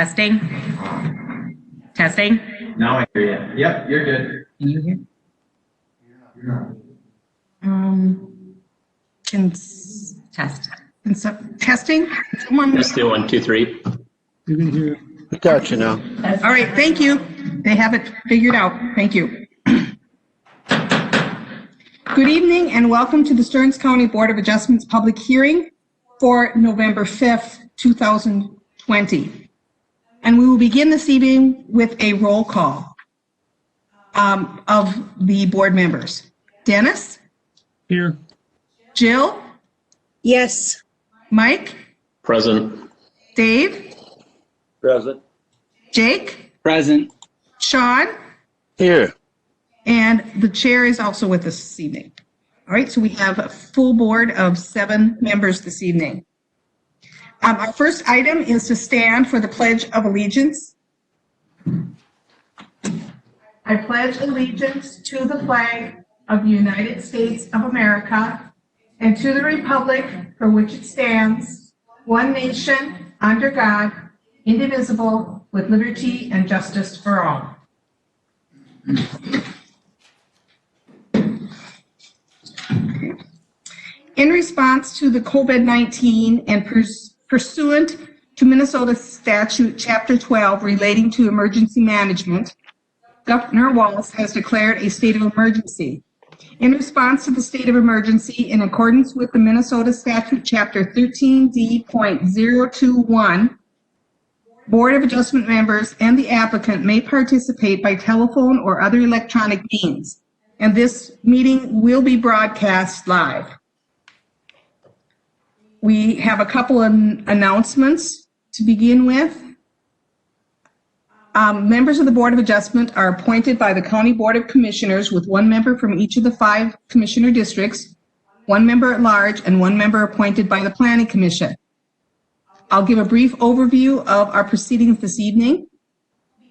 Testing. Testing. Now I hear you. Yep, you're good. Can you hear? Test. Testing? Someone? Let's do 1, 2, 3. You can hear. I got you now. All right, thank you. They have it figured out. Thank you. Good evening and welcome to the Stearns County Board of Adjustments public hearing for November 5th, 2020. And we will begin this evening with a roll call of the board members. Dennis? Here. Jill? Yes. Mike? Present. Dave? Present. Jake? Present. Sean? Here. And the chair is also with us this evening. All right, so we have a full board of 7 members this evening. Our first item is to stand for the Pledge of Allegiance. I pledge allegiance to the flag of the United States of America and to the republic for which it stands, one nation, under God, indivisible, with liberty and justice for all. In response to the COVID-19 and pursuant to Minnesota Statute Chapter 12 relating to emergency management, Governor Walz has declared a state of emergency. In response to the state of emergency, in accordance with the Minnesota Statute Chapter 13D.021, Board of Adjustment members and the applicant may participate by telephone or other electronic means, and this meeting will be broadcast live. We have a couple of announcements to begin with. Members of the Board of Adjustment are appointed by the County Board of Commissioners with 1 member from each of the 5 commissioner districts, 1 member at large, and 1 member appointed by the Planning Commission. I'll give a brief overview of our proceedings this evening.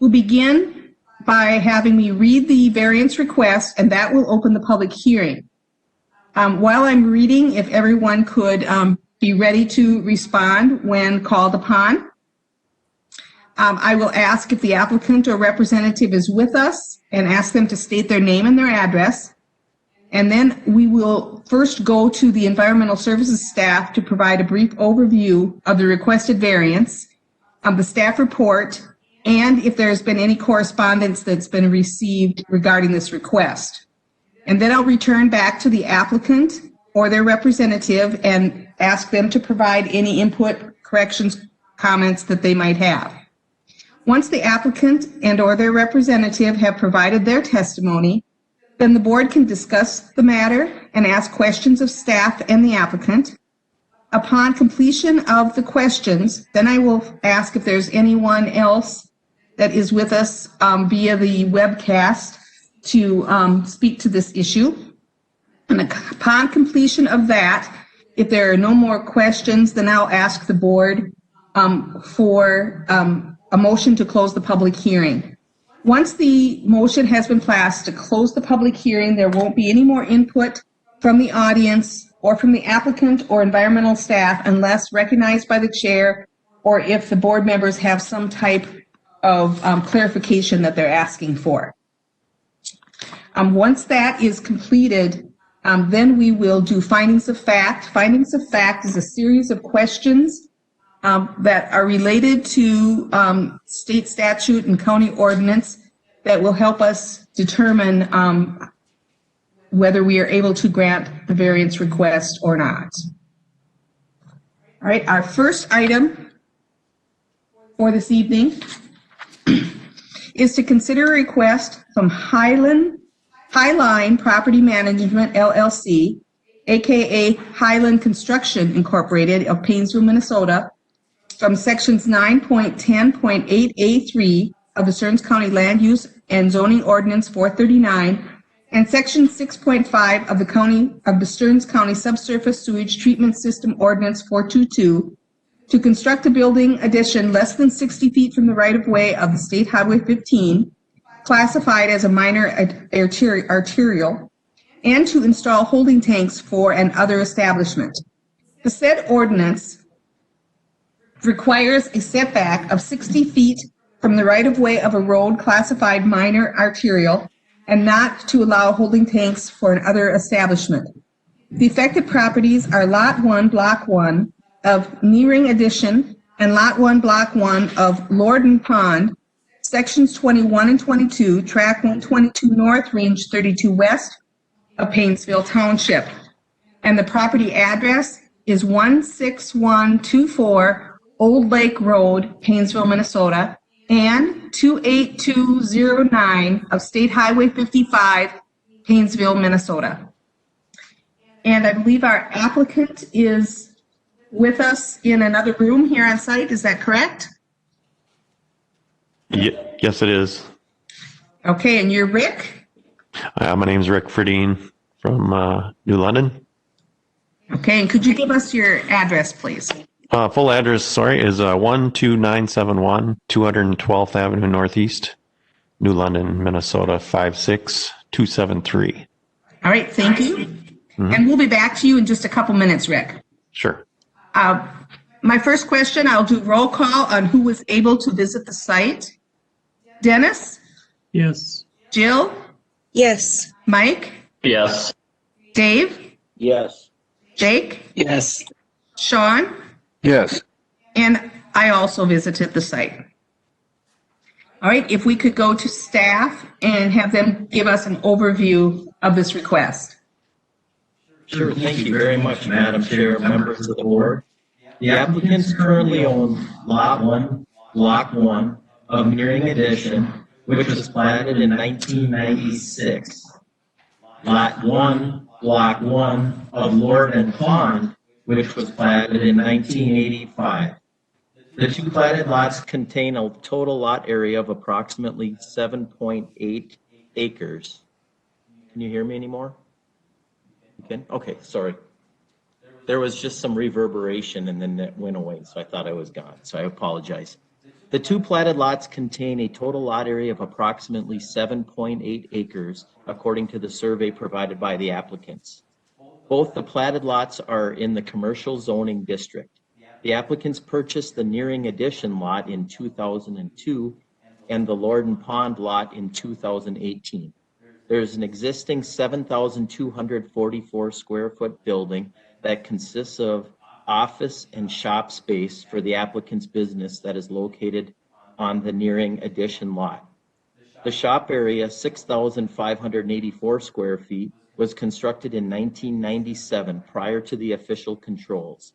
We'll begin by having me read the variance request, and that will open the public hearing. While I'm reading, if everyone could be ready to respond when called upon. I will ask if the applicant or representative is with us and ask them to state their name and their address. And then we will first go to the environmental services staff to provide a brief overview of the requested variance, of the staff report, and if there's been any correspondence that's been received regarding this request. And then I'll return back to the applicant or their representative and ask them to provide any input, corrections, comments that they might have. Once the applicant and or their representative have provided their testimony, then the board can discuss the matter and ask questions of staff and the applicant. Upon completion of the questions, then I will ask if there's anyone else that is with us via the webcast to speak to this issue. And upon completion of that, if there are no more questions, then I'll ask the board for a motion to close the public hearing. Once the motion has been passed to close the public hearing, there won't be any more input from the audience or from the applicant or environmental staff unless recognized by the chair or if the board members have some type of clarification that they're asking for. Once that is completed, then we will do findings of fact. Findings of fact is a series of questions that are related to state statute and county ordinance that will help us determine whether we are able to grant the variance request or not. All right, our first item for this evening is to consider a request from Highline Property Management, LLC, aka Highland Construction Incorporated of Paynesville, Minnesota, from sections 9.10.8A3 of the Stearns County Land Use and Zoning Ordinance 439 and section 6.5 of the Stearns County Subsurface Sewage Treatment System Ordinance 422 to construct a building addition less than 60 feet from the right-of-way of the State Highway 15, classified as a minor arterial, and to install holding tanks for an other establishment. The said ordinance requires a setback of 60 feet from the right-of-way of a road classified minor arterial and not to allow holding tanks for another establishment. The affected properties are Lot 1, Block 1 of Nearing Addition and Lot 1, Block 1 of Lorden Pond, Sections 21 and 22, Track 122 North, Range 32 West of Painesville Township. And the property address is 16124 Old Lake Road, Painesville, Minnesota, and 28209 of State Highway 55, Painesville, Minnesota. And I believe our applicant is with us in another room here on site. Is that correct? Yes, it is. Okay, and you're Rick? My name's Rick Ferdine from New London. Okay, and could you give us your address, please? Full address, is 12971 212th Avenue Northeast, New London, Minnesota 56273. All right, thank you. And we'll be back to you in just a couple minutes, Rick. Sure. My first question, I'll do roll call on who was able to visit the site. Dennis? Yes. Jill? Yes. Mike? Yes. Dave? Yes. Jake? Yes. Sean? Yes. And I also visited the site. All right, if we could go to staff and have them give us an overview of this request. Sure, thank you very much, Madam Chair, members of the board. The applicants currently own Lot 1, Block 1 of Nearing Addition, which was platted in 1996. Lot 1, Block 1 of Lorden Pond, which was platted in 1985. The two platted lots contain a total lot area of approximately 7.8 acres. Can you hear me anymore? You can? Okay, sorry. There was just some reverberation and then that went away, so I thought I was gone, so I apologize. The two platted lots contain a total lot area of approximately 7.8 acres, according to the survey provided by the applicants. Both the platted lots are in the commercial zoning district. The applicants purchased the Nearing Addition lot in 2002 and the Lorden Pond lot in 2018. There's an existing 7,244 square foot building that consists of office and shop space for the applicant's business that is located on the Nearing Addition lot. The shop area, 6,584 square feet, was constructed in 1997 prior to the official controls.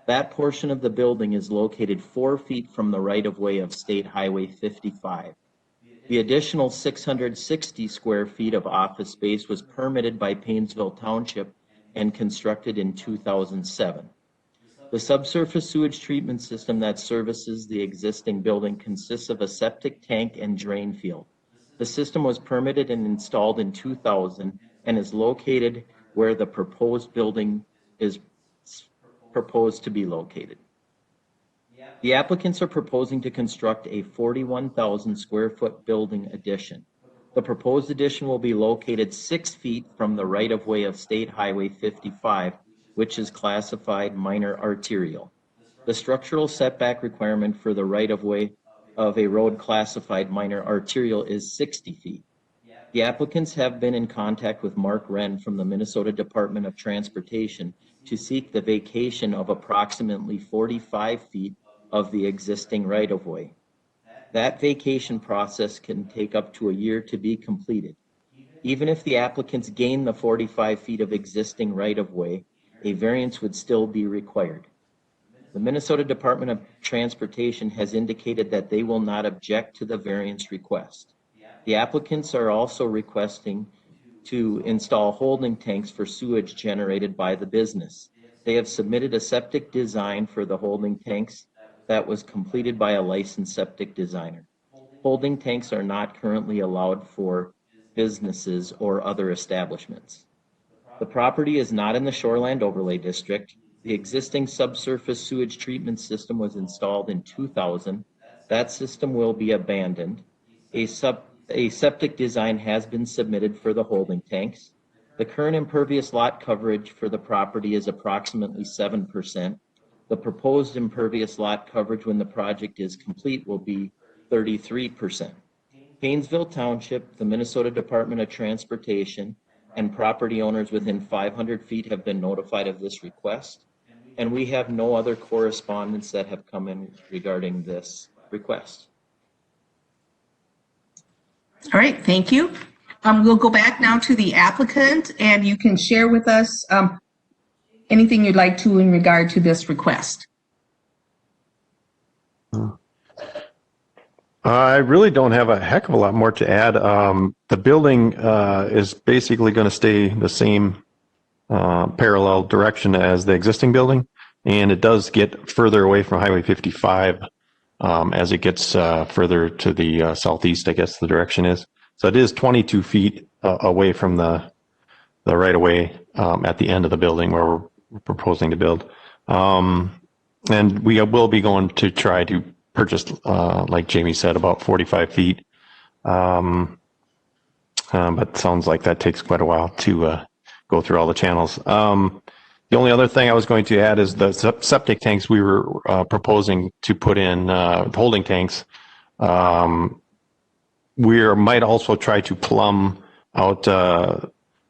That portion of the building is located 4 feet from the right-of-way of State Highway 55. The additional 660 square feet of office space was permitted by Painesville Township and constructed in 2007. The subsurface sewage treatment system that services the existing building consists of a septic tank and drain field. The system was permitted and installed in 2000 and is located where the proposed building is proposed to be located. The applicants are proposing to construct a 41,000 square foot building addition. The proposed addition will be located 6 feet from the right-of-way of State Highway 55, which is classified minor arterial. The structural setback requirement for the right-of-way of a road classified minor arterial is 60 feet. The applicants have been in contact with Mark Wren from the Minnesota Department of Transportation to seek the vacation of approximately 45 feet of the existing right-of-way. That vacation process can take up to a year to be completed. Even if the applicants gain the 45 feet of existing right-of-way, a variance would still be required. The Minnesota Department of Transportation has indicated that they will not object to the variance request. The applicants are also requesting to install holding tanks for sewage generated by the business. They have submitted a septic design for the holding tanks that was completed by a licensed septic designer. Holding tanks are not currently allowed for businesses or other establishments. The property is not in the Shoreland Overlay District. The existing subsurface sewage treatment system was installed in 2000. That system will be abandoned. A septic design has been submitted for the holding tanks. The current impervious lot coverage for the property is approximately 7%. The proposed impervious lot coverage when the project is complete will be 33%. Painesville Township, the Minnesota Department of Transportation, and property owners within 500 feet have been notified of this request, and we have no other correspondence that have come in regarding this request. All right, thank you. We'll go back now to the applicant, and you can share with us anything you'd like to in regard to this request. I really don't have a heck of a lot more to add. The building is basically going to stay the same parallel direction as the existing building, and it does get further away from Highway 55 as it gets further to the southeast, I guess the direction is. So it is 22 feet away from the right of way at the end of the building where we're proposing to build. And we will be going to try to purchase, like Jamie said, about 45 feet. But sounds like that takes quite a while to go through all the channels. The only other thing I was going to add is the septic tanks we were proposing to put in, holding tanks. We might also try to plumb out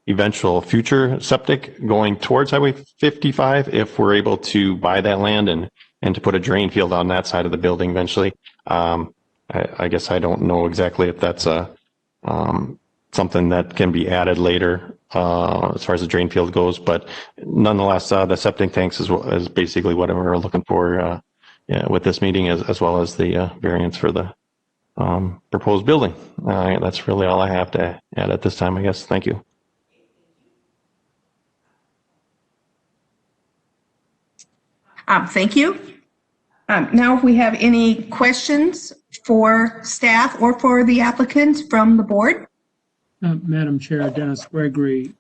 eventual future septic going towards Highway 55 if we're able to buy that land and to put a drain field on that side of the building eventually. I guess I don't know exactly if that's something that can be added later as far as the drain field goes, but nonetheless, the septic tanks is basically what we're looking for with this meeting, as well as the variance for the proposed building. That's really all I have to add at this time, I guess. Thank you. Thank you. Now, if we have any questions for staff or for the applicant from the board? Madam Chair, Dennis Gregory,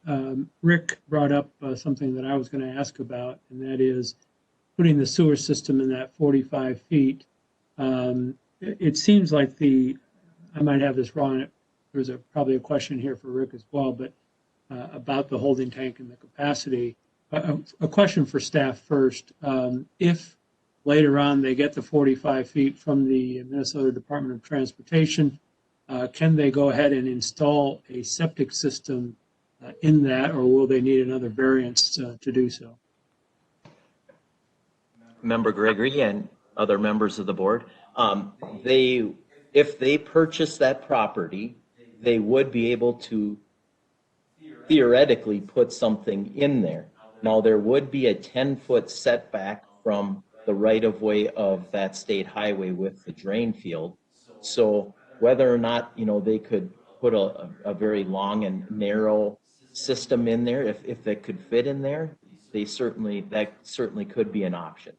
Rick brought up something that I was going to ask about, and that is putting the sewer system in that 45 feet. It seems like I might have this wrong. There's probably a question here for Rick as well, but about the holding tank and the capacity. A question for staff first. If later on they get the 45 feet from the Minnesota Department of Transportation, can they go ahead and install a septic system in that, or will they need another variance to do so? Member Gregory and other members of the board, if they purchase that property, they would be able to theoretically put something in there. Now, there would be a 10-foot setback from the right-of-way of that state highway with the drain field. So whether or not, they could put a very long and narrow system in there, if they could fit in there, that certainly could be an option.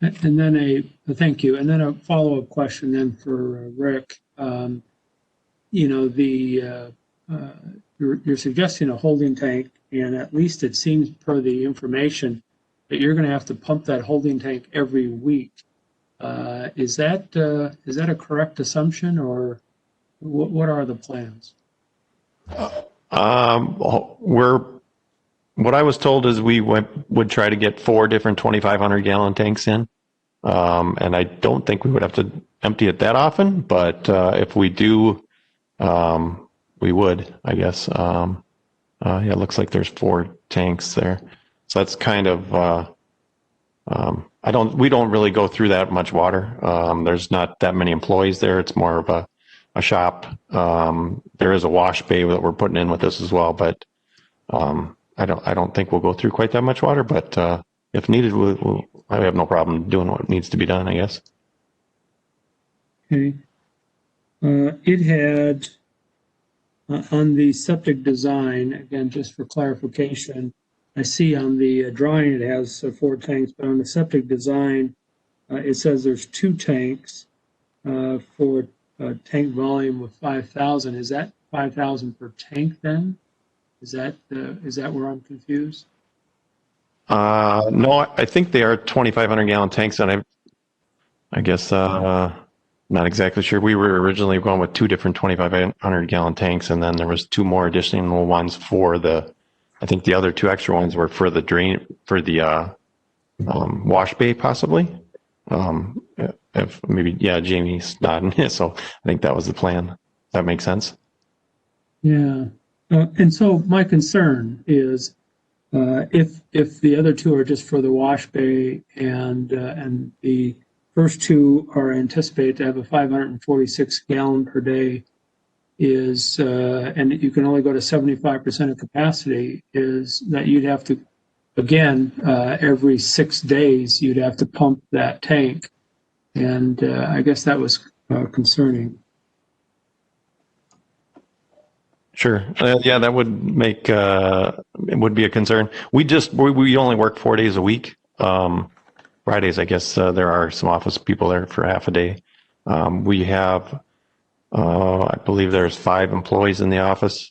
And then thank you. And then a follow-up question then for Rick. You're suggesting a holding tank, and at least it seems per the information that you're going to have to pump that holding tank every week. Is that a correct assumption, or what are the plans? What I was told is we would try to get 4 different 2,500 gallon tanks in. And I don't think we would have to empty it that often, but if we do, we would, I guess. It looks like there's 4 tanks there. So that's kind of, we don't really go through that much water. There's not that many employees there. It's more of a shop. There is a wash bay that we're putting in with this as well, but I don't think we'll go through quite that much water, but if needed, I have no problem doing what needs to be done, I guess. Okay. It had, on the septic design, again, just for clarification, I see on the drawing it has 4 tanks, but on the septic design, it says there's 2 tanks for a tank volume of 5,000. Is that 5,000 per tank then? Is that where I'm confused? No, I think they are 2,500 gallon tanks, and I guess not exactly sure. We were originally going with 2 different 2,500 gallon tanks, and then there was 2 more additional ones for I think the other 2 extra ones were for the drain, for the wash bay possibly. If maybe, yeah, Jamie's nodding. So I think that was the plan. Does that make sense? Yeah. And so my concern is if the other two are just for the wash bay and the first two are anticipated to have a 546 gallon per day is and you can only go to 75% of capacity, is that you'd have to, again, every 6 days you'd have to pump that tank, and I guess that was concerning. Sure. Yeah, that would make it would be a concern. We only work 4 days a week. Fridays, I guess there are some office people there for half a day. We have, I believe there's 5 employees in the office.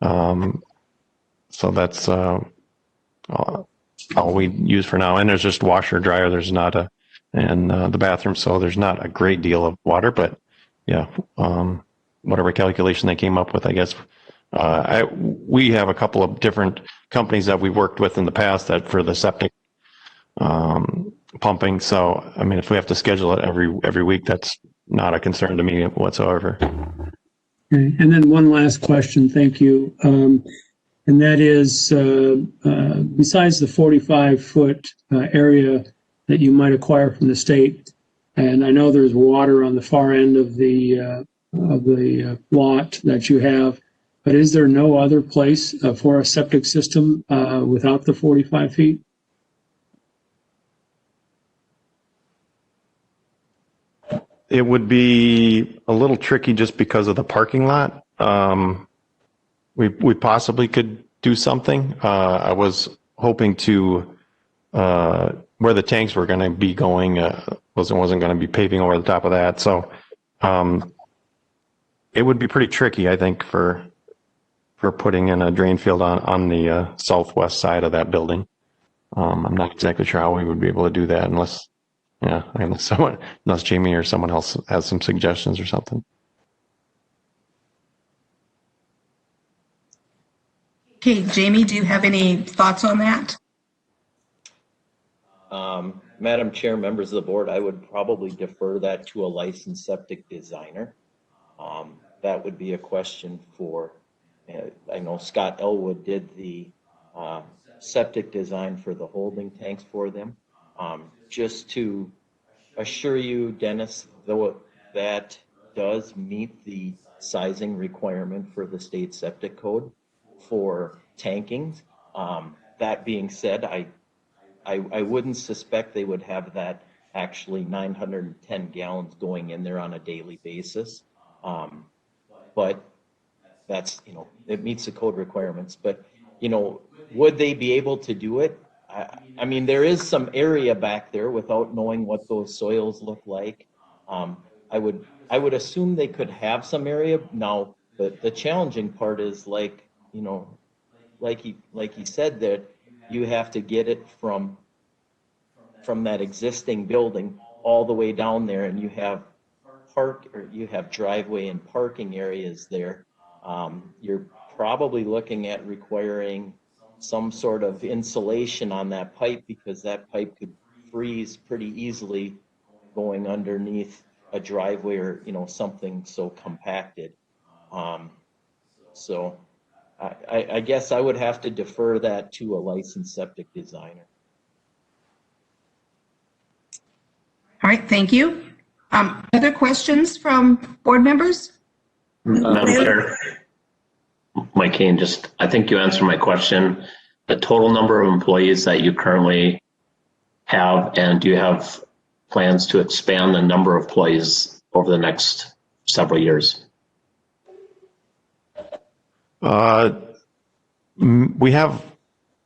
So that's all we use for now. And there's just washer, dryer. There's not and the bathroom. So there's not a great deal of water, but yeah, whatever calculation they came up with, I guess. We have a couple of different companies that we've worked with in the past that for the septic pumping. So, I mean, if we have to schedule it every week, that's not a concern to me whatsoever. Okay. And then one last question, thank you. And that is, besides the 45-foot area that you might acquire from the state, and I know there's water on the far end of the lot that you have, but is there no other place for a septic system without the 45 feet? It would be a little tricky just because of the parking lot. We possibly could do something. I was hoping to where the tanks were going to be going wasn't going to be paving over the top of that. So it would be pretty tricky, I think, for putting in a drain field on the southwest side of that building. I'm not exactly sure how we would be able to do that unless Jamie or someone else has some suggestions or something. Okay, Jamie, do you have any thoughts on that? Madam Chair, members of the board, I would probably defer that to a licensed septic designer. That would be a question for, I know Scott Elwood did the septic design for the holding tanks for them. Just to assure you, Dennis, though that does meet the sizing requirement for the state septic code for tankings. That being said, I wouldn't suspect they would have that actually 910 gallons going in there on a daily basis. But that's, it meets the code requirements. But, would they be able to do it? I mean, there is some area back there without knowing what those soils look like. I would assume they could have some area. Now, the challenging part is like he said, that you have to get it from that existing building all the way down there, and you have driveway and parking areas there. You're probably looking at requiring some sort of insulation on that pipe, because that pipe could freeze pretty easily going underneath a driveway or something so compacted. So I guess I would have to defer that to a licensed septic designer. All right, thank you. Other questions from board members? Madam Chair, Mike Kane, I think you answered my question. The total number of employees that you currently have, and do you have plans to expand the number of employees over the next several years? We have,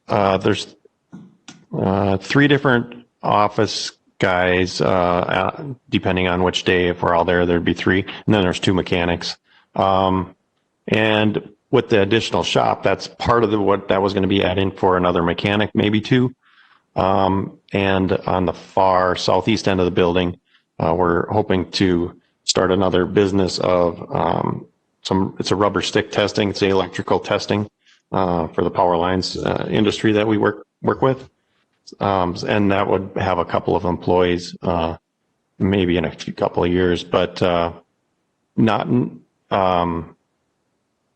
there's 3 different office guys, depending on which day. If we're all there, there'd be 3. And then there's 2 mechanics. And with the additional shop, that's part of what that was going to be adding for another mechanic, maybe 2. And on the far southeast end of the building, we're hoping to start another business of it's a rubber stick testing. It's the electrical testing for the power lines industry that we work with. And that would have a couple of employees, maybe in a couple of years, but not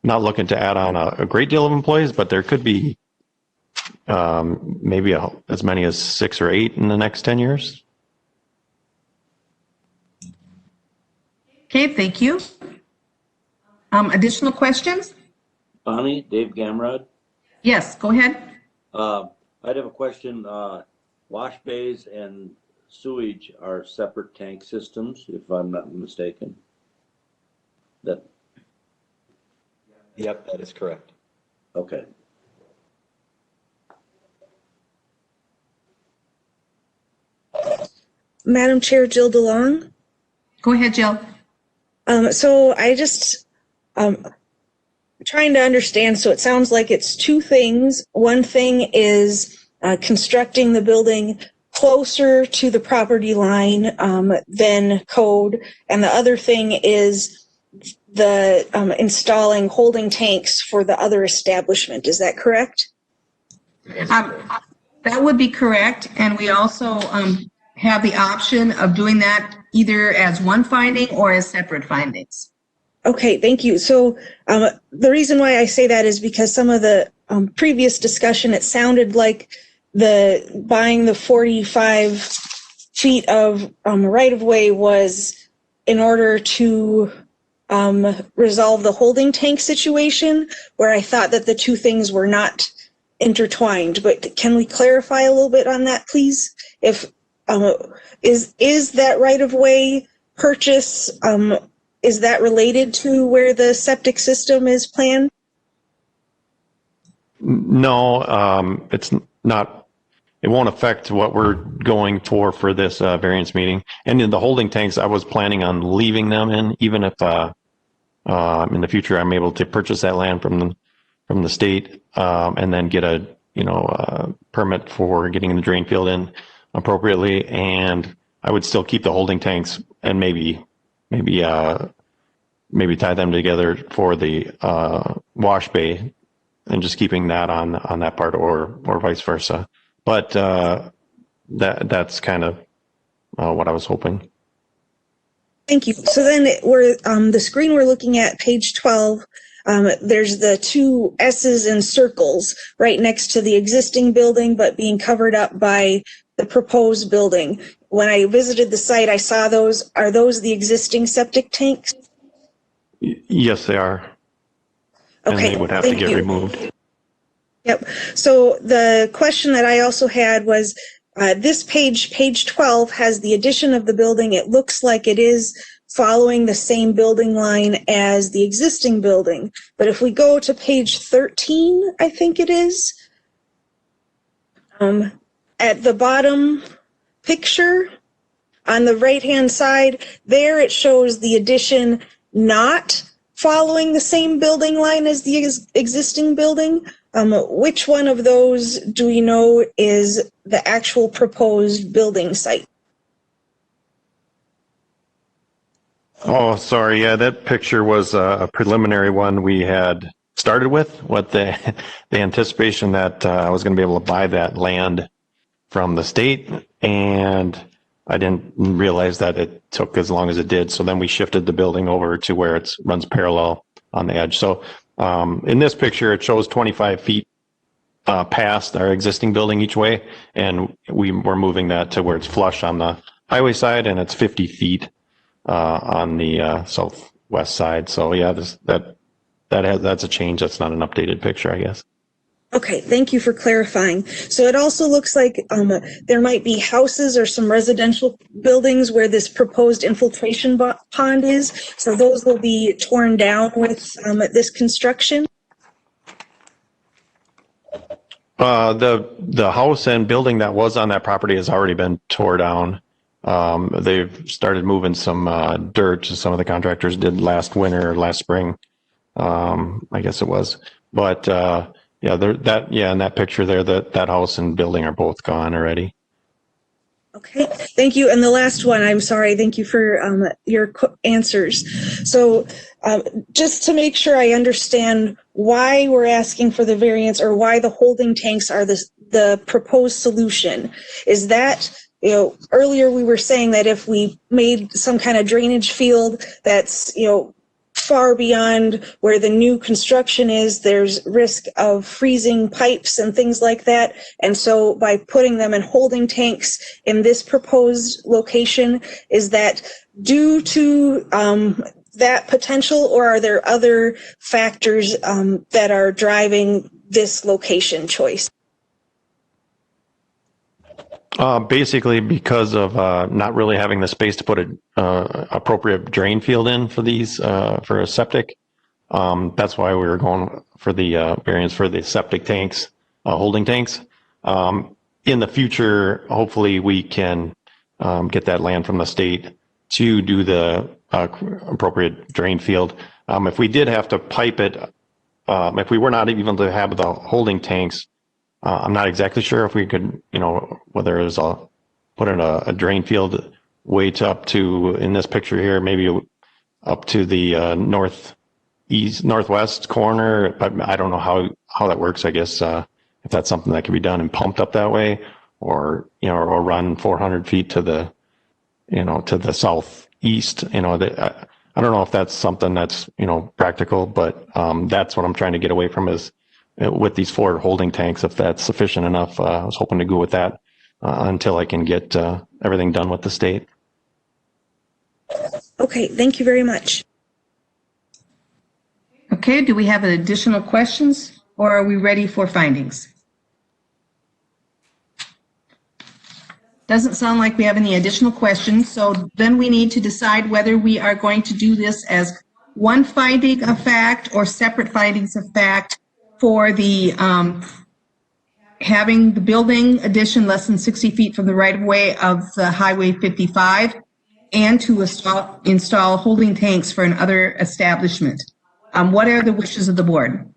not looking to add on a great deal of employees, but there could be maybe as many as 6 or 8 in the next 10 years. Okay, thank you. Additional questions? Bonnie, Dave Gamrod. Yes, go ahead. I'd have a question. Wash bays and sewage are separate tank systems, if I'm not mistaken. Yep, that is correct. Okay. Madam Chair, Jill DeLong. Go ahead, Jill. So I just trying to understand. So it sounds like it's two things. One thing is constructing the building closer to the property line than code, and the other thing is the installing holding tanks for the other establishment. Is that correct? That would be correct, and we also have the option of doing that either as one finding or as separate findings. Okay, thank you. So the reason why I say that is because some of the previous discussion, it sounded like buying the 45 feet of right-of-way was in order to resolve the holding tank situation, where I thought that the two things were not intertwined. But can we clarify a little bit on that, please? If is that right-of-way purchase, is that related to where the septic system is planned? No, it's not. It won't affect what we're going for this variance meeting. And in the holding tanks, I was planning on leaving them in, even if in the future I'm able to purchase that land from the state and then get a permit for getting the drain field in appropriately. And I would still keep the holding tanks and maybe tie them together for the wash bay, and just keeping that on that part, or vice versa. But that's kind of what I was hoping. Thank you. So then the screen we're looking at, page 12, there's the two S's and circles right next to the existing building, but being covered up by the proposed building. When I visited the site, I saw those. Are those the existing septic tanks? Yes, they are. Okay, and they would have to get removed. Yep. So the question that I also had was, this page 12, has the addition of the building. It looks like it is following the same building line as the existing building. But if we go to page 13, I think it is, at the bottom picture on the right-hand side, there it shows the addition not following the same building line as the existing building. Which one of those do we know is the actual proposed building site? Oh, sorry. Yeah, that picture was a preliminary one we had started with. What the anticipation that I was going to be able to buy that land from the state, and I didn't realize that it took as long as it did. So then we shifted the building over to where it runs parallel on the edge. So in this picture, it shows 25 feet past our existing building each way, and we're moving that to where it's flush on the highway side, and it's 50 feet on the southwest side. So yeah, that's a change. That's not an updated picture, I guess. Okay, thank you for clarifying. So it also looks like there might be houses or some residential buildings where this proposed infiltration pond is. So those will be torn down with this construction? The house and building that was on that property has already been tore down. They've started moving some dirt. Some of the contractors did last winter or last spring, I guess it was. But yeah, in that picture there, that house and building are both gone already. Okay, thank you. And the last one, I'm sorry, thank you for your answers. So just to make sure I understand why we're asking for the variance, or why the holding tanks are the proposed solution. Is that, earlier we were saying that if we made some kind of drainage field that's, far beyond where the new construction is, there's risk of freezing pipes and things like that. And so by putting them in holding tanks in this proposed location, is that due to that potential, or are there other factors that are driving this location choice? Basically, because of not really having the space to put an appropriate drain field in for these for a septic. That's why we were going for the variance for the septic tanks, holding tanks. In the future, hopefully, we can get that land from the state to do the appropriate drain field. If we did have to pipe it, if we were not even to have the holding tanks, I'm not exactly sure if we could, whether it was put in a drain field way up to, in this picture here, maybe up to the northwest corner. But I don't know how that works. I guess if that's something that can be done and pumped up that way, or or run 400 feet to the to the southeast. I don't know if that's something that's practical, but that's what I'm trying to get away from is with these 4 holding tanks, if that's sufficient enough. I was hoping to go with that until I can get everything done with the state. Okay, thank you very much. Okay, do we have additional questions, or are we ready for findings? Doesn't sound like we have any additional questions, so then we need to decide whether we are going to do this as one finding of fact or separate findings of fact for the having the building addition less than 60 feet from the right-of-way of the Highway 55, and to install holding tanks for another establishment. What are the wishes of the board?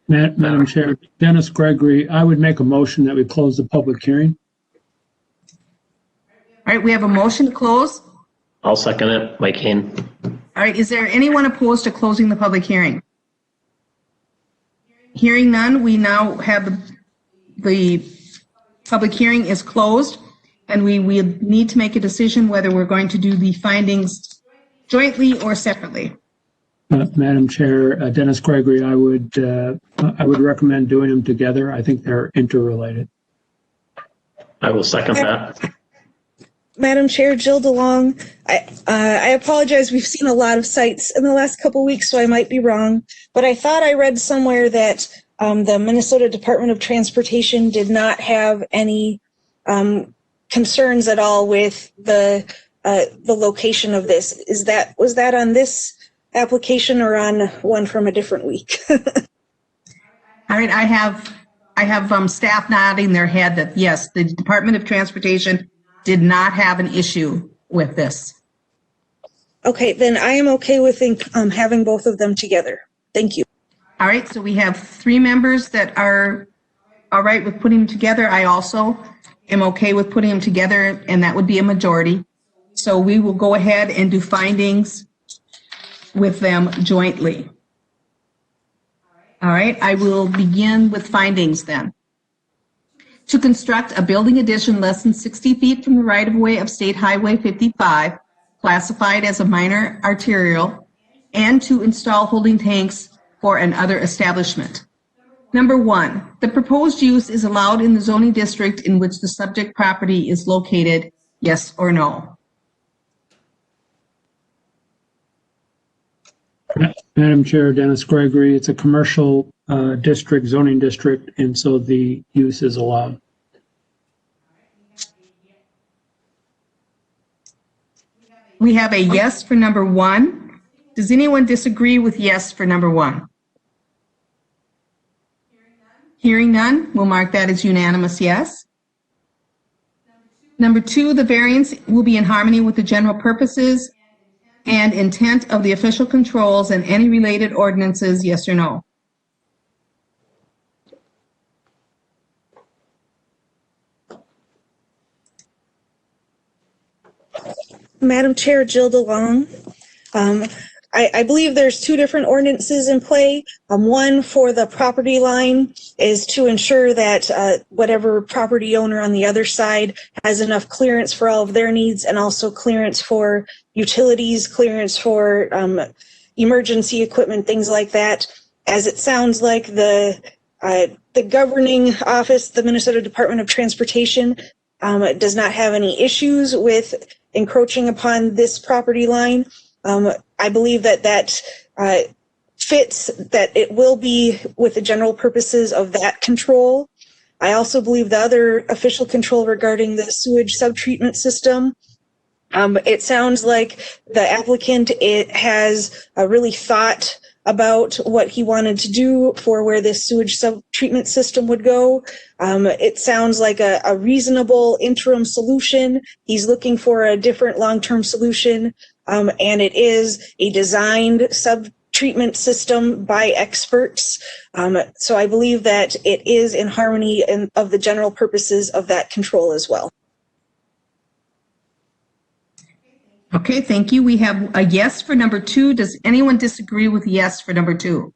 Madam Chair, Dennis Gregory, I would make a motion that we close the public hearing. All right, we have a motion to close. I'll second it, Mike Kane. All right, is there anyone opposed to closing the public hearing? Hearing none, we now have the public hearing is closed, and we need to make a decision whether we're going to do the findings jointly or separately. Madam Chair, Dennis Gregory, I would recommend doing them together. I think they're interrelated. I will second that. Madam Chair, Jill DeLong, I apologize. We've seen a lot of sites in the last couple weeks, so I might be wrong. But I thought I read somewhere that the Minnesota Department of Transportation did not have any concerns at all with the location of this. Was that on this application or on one from a different week? All right, I have staff nodding their head that yes, the Department of Transportation did not have an issue with this. Okay, then I am okay with having both of them together. Thank you. All right, so we have 3 members that are all right with putting them together. I also am okay with putting them together, and that would be a majority. So we will go ahead and do findings with them jointly. All right, I will begin with findings then. To construct a building addition less than 60 feet from the right-of-way of State Highway 55, classified as a minor arterial, and to install holding tanks for another establishment. Number 1, the proposed use is allowed in the zoning district in which the subject property is located, yes or no? Madam Chair, Dennis Gregory, it's a commercial district, zoning district, and so the use is allowed. We have a yes for number 1. Does anyone disagree with yes for number 1? Hearing none, we'll mark that as unanimous yes. Number 2, the variance will be in harmony with the general purposes and intent of the official controls and any related ordinances, yes or no? Madam Chair, Jill DeLong, I believe there's two different ordinances in play. One for the property line is to ensure that whatever property owner on the other side has enough clearance for all of their needs, and also clearance for utilities, clearance for emergency equipment, things like that. As it sounds like the governing office, the Minnesota Department of Transportation, does not have any issues with encroaching upon this property line. I believe that fits, that it will be with the general purposes of that control. I also believe the other official control regarding the sewage subtreatment system, it sounds like the applicant has really thought about what he wanted to do for where this sewage subtreatment system would go. It sounds like a reasonable interim solution. He's looking for a different long-term solution, and it is a designed subtreatment system by experts. So I believe that it is in harmony of the general purposes of that control as well. Okay, thank you. We have a yes for number 2. Does anyone disagree with yes for number 2?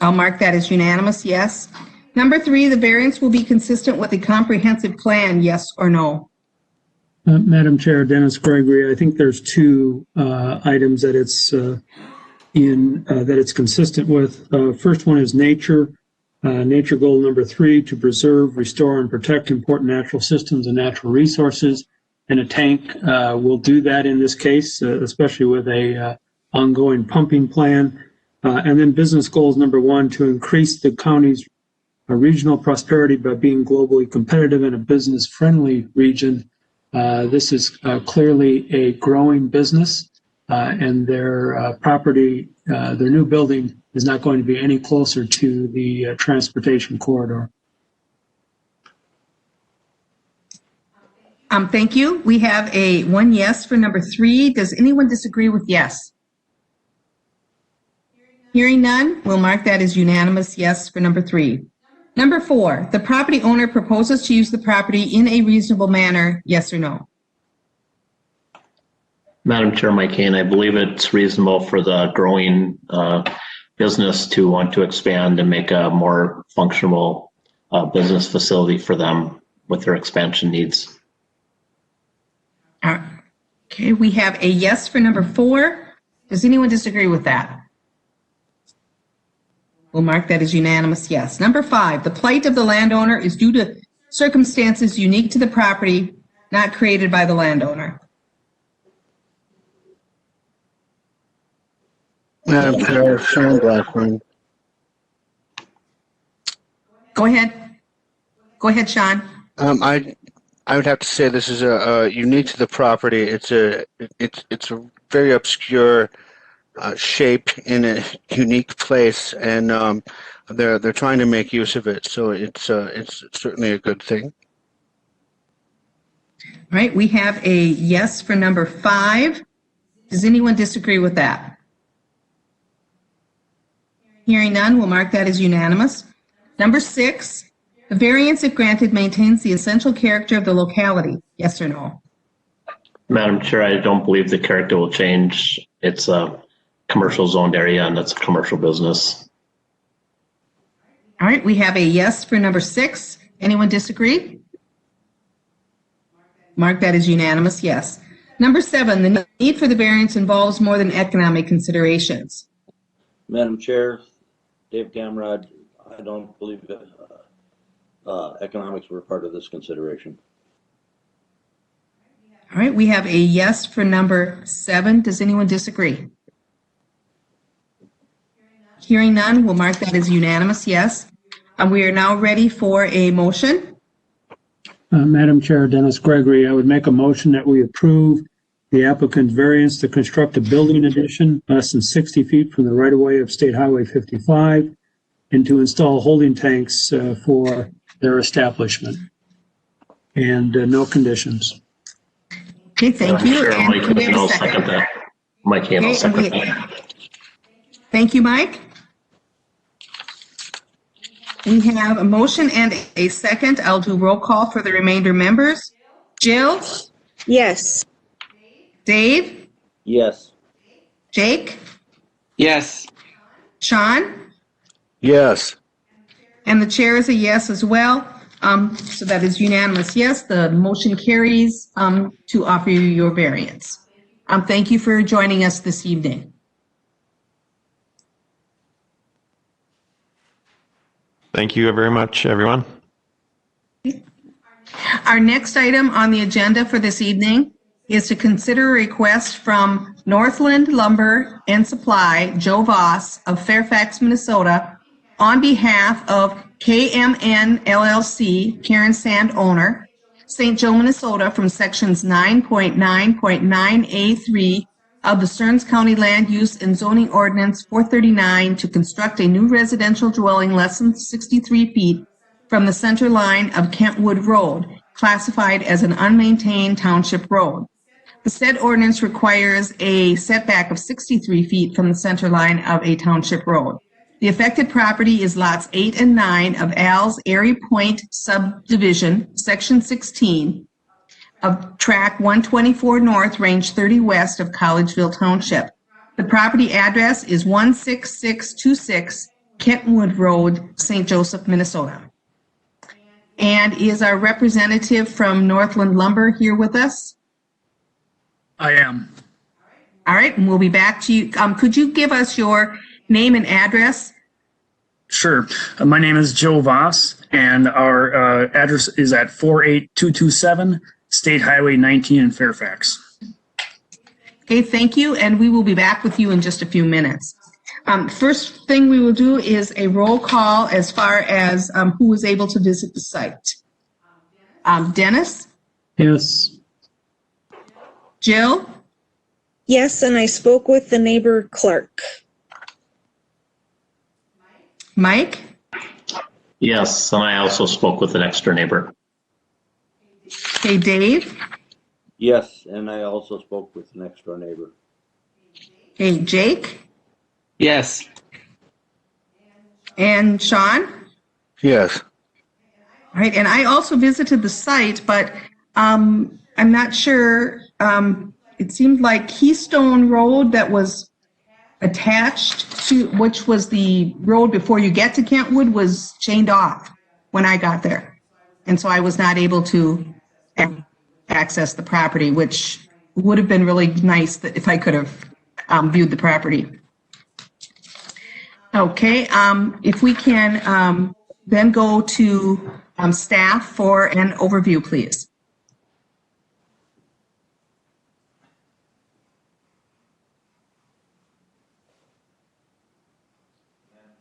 I'll mark that as unanimous, yes. Number 3, the variance will be consistent with the comprehensive plan, yes or no? Madam Chair, Dennis Gregory, I think there's two items that it's consistent with. First one is nature. Nature goal number 3, to preserve, restore, and protect important natural systems and natural resources. And a tank will do that in this case, especially with a ongoing pumping plan. And then business goals number 1, to increase the county's regional prosperity by being globally competitive in a business-friendly region. This is clearly a growing business, and their property, their new building is not going to be any closer to the transportation corridor. Thank you. We have one yes for number 3. Does anyone disagree with yes? Hearing none, we'll mark that as unanimous yes for number 3. Number 4, the property owner proposes to use the property in a reasonable manner, yes or no? Madam Chair, Mike Kane, I believe it's reasonable for the growing business to want to expand and make a more functional business facility for them with their expansion needs. Okay, we have a yes for number 4. Does anyone disagree with that? We'll mark that as unanimous yes. Number 5, the plight of the landowner is due to circumstances unique to the property, not created by the landowner. Madam Chair, Sean Blackburn. Go ahead. Go ahead, Sean. I would have to say this is a unique to the property. It's a very obscure shape in a unique place, and they're trying to make use of it. So it's certainly a good thing. All right, we have a yes for number 5. Does anyone disagree with that? Hearing none, we'll mark that as unanimous. Number 6, the variance, if granted, maintains the essential character of the locality, yes or no? Madam Chair, I don't believe the character will change. It's a commercial zoned area and it's a commercial business. All right, we have a yes for number 6. Anyone disagree? Mark that as unanimous, yes. Number 7, the need for the variance involves more than economic considerations. Madam Chair, Dave Gamrod, I don't believe that economics were part of this consideration. All right, we have a yes for number 7. Does anyone disagree? Hearing none, we'll mark that as unanimous, yes. And we are now ready for a motion. Madam Chair, Dennis Gregory, I would make a motion that we approve the applicant's variance to construct a building addition less than 60 feet from the right-of-way of State Highway 55 and to install holding tanks for their establishment. And no conditions. Okay, thank you. Sure, And Mike can we have Kane will a second? second that. Mike Kane will Okay, second that. Thank you, Mike. We have a motion and a second. I'll do roll call for the remainder members. Jill? Yes. Dave? Yes. Jake, Yes. Sean, Yes. and the chair is a yes as well. So that is unanimous yes. The motion carries to offer you your variance. Thank you for joining us this evening. Thank you very much, everyone. Our next item on the agenda for this evening is to consider a request from Northland Lumber and Supply, Joe Voss of Fairfax, Minnesota, on behalf of KMN LLC, Karen Sand owner, St. Joe, Minnesota, from sections 9.9.9A3 of the Stearns County Land Use and Zoning Ordinance 439 to construct a new residential dwelling less than 63 feet from the center line of Kentwood Road, classified as an unmaintained township road. The said ordinance requires a setback of 63 feet from the center line of a township road. The affected property is lots 8 and 9 of Al's Airy Point subdivision, section 16 of tract 124 north, range 30 west of Collegeville Township. The property address is 16626 Kentwood Road, St. Joseph, Minnesota. And is our representative from Northland Lumber here with us? I am. All right, and we'll be back to you. Could you give us your name and address? Sure. My name is Joe Voss, and our address is at 48227 State Highway 19 in Fairfax. Okay, thank you, and we will be back with you in just a few minutes. First thing we will do is a roll call as far as who was able to visit the site. Dennis? Yes. Jill? Yes, and I spoke with the neighbor Clark. Mike? Yes, and I also spoke with an extra neighbor. Okay, Dave? Yes, and I also spoke with an next door neighbor. Okay, Jake? Yes. And Sean? Yes. All right, and I also visited the site, but I'm not sure. It seemed like Keystone Road that was attached to, which was the road before you get to Kentwood, was chained off when I got there. And so I was not able to access the property, which would have been really nice that if I could have viewed the property. Okay, if we can then go to staff for an overview, please.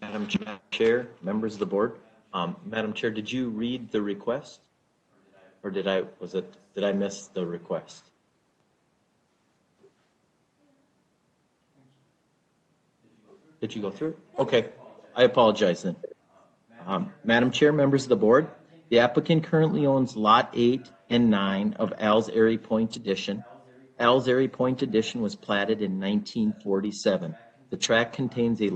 Madam Chair, members of the board. Madam Chair, did you read the request? Or did I miss the request? Did you go through it? Okay, I apologize then. Madam Chair, members of the board, the applicant currently owns Lot 8 and 9 of Al's Airy Point Addition. Al's Airy Point Addition was platted in 1947. The tract contains a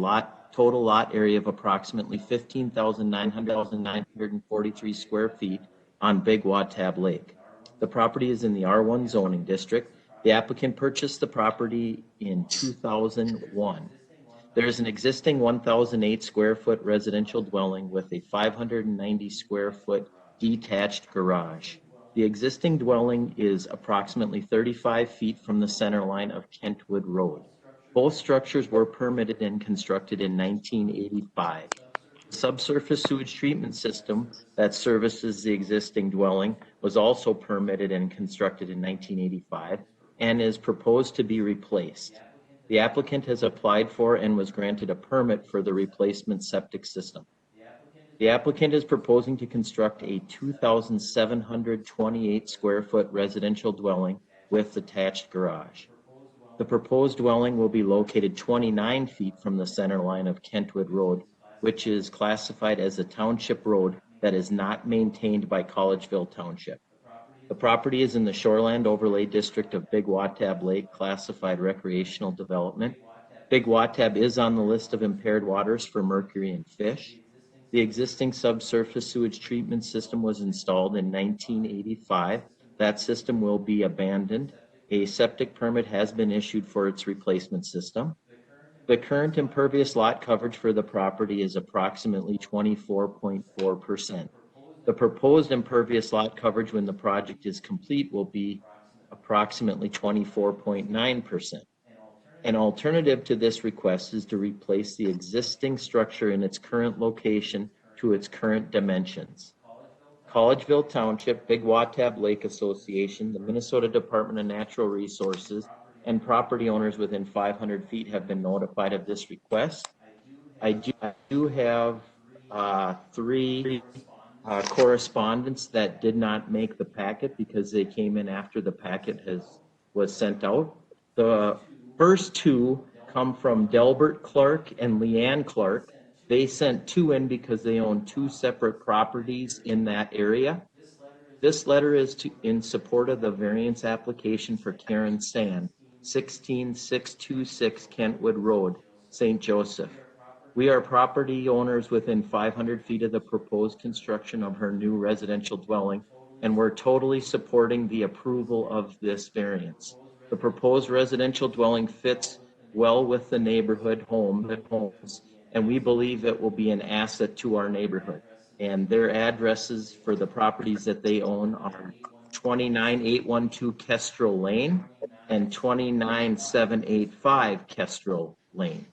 total lot area of approximately 15,943 square feet on Big Watab Lake. The property is in the R1 zoning district. The applicant purchased the property in 2001. There is an existing 1,008 square foot residential dwelling with a 590 square foot detached garage. The existing dwelling is approximately 35 feet from the center line of Kentwood Road. Both structures were permitted and constructed in 1985. The subsurface sewage treatment system that services the existing dwelling was also permitted and constructed in 1985 and is proposed to be replaced. The applicant has applied for and was granted a permit for the replacement septic system. The applicant is proposing to construct a 2,728 square foot residential dwelling with attached garage. The proposed dwelling will be located 29 feet from the center line of Kentwood Road, which is classified as a township road that is not maintained by Collegeville Township. The property is in the Shoreland Overlay District of Big Watab Lake, classified recreational development. Big Watab is on the list of impaired waters for mercury and fish. The existing subsurface sewage treatment system was installed in 1985. That system will be abandoned. A septic permit has been issued for its replacement system. The current impervious lot coverage for the property is approximately 24.4%. The proposed impervious lot coverage when the project is complete will be approximately 24.9%. An alternative to this request is to replace the existing structure in its current location to its current dimensions. Collegeville Township, Big Watab Lake Association, the Minnesota Department of Natural Resources, and property owners within 500 feet have been notified of this request. I do have three correspondents that did not make the packet because they came in after the packet was sent out. The first two come from Delbert Clark and Leanne Clark. They sent two in because they own two separate properties in that area. This letter is in support of the variance application for Karen Sand, 16626 Kentwood Road, St. Joseph. We are property owners within 500 feet of the proposed construction of her new residential dwelling, and we're totally supporting the approval of this variance. The proposed residential dwelling fits well with the neighborhood homes, and we believe it will be an asset to our neighborhood. And their addresses for the properties that they own are 29812 Kestrel Lane and 29785 Kestrel Lane.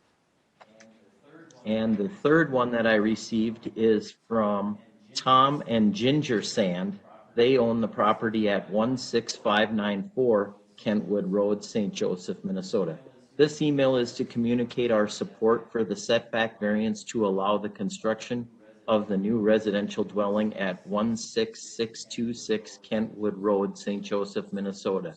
And the third one that I received is from Tom and Ginger Sand. They own the property at 16594 Kentwood Road, St. Joseph, Minnesota. This email is to communicate our support for the setback variance to allow the construction of the new residential dwelling at 16626 Kentwood Road, St. Joseph, Minnesota.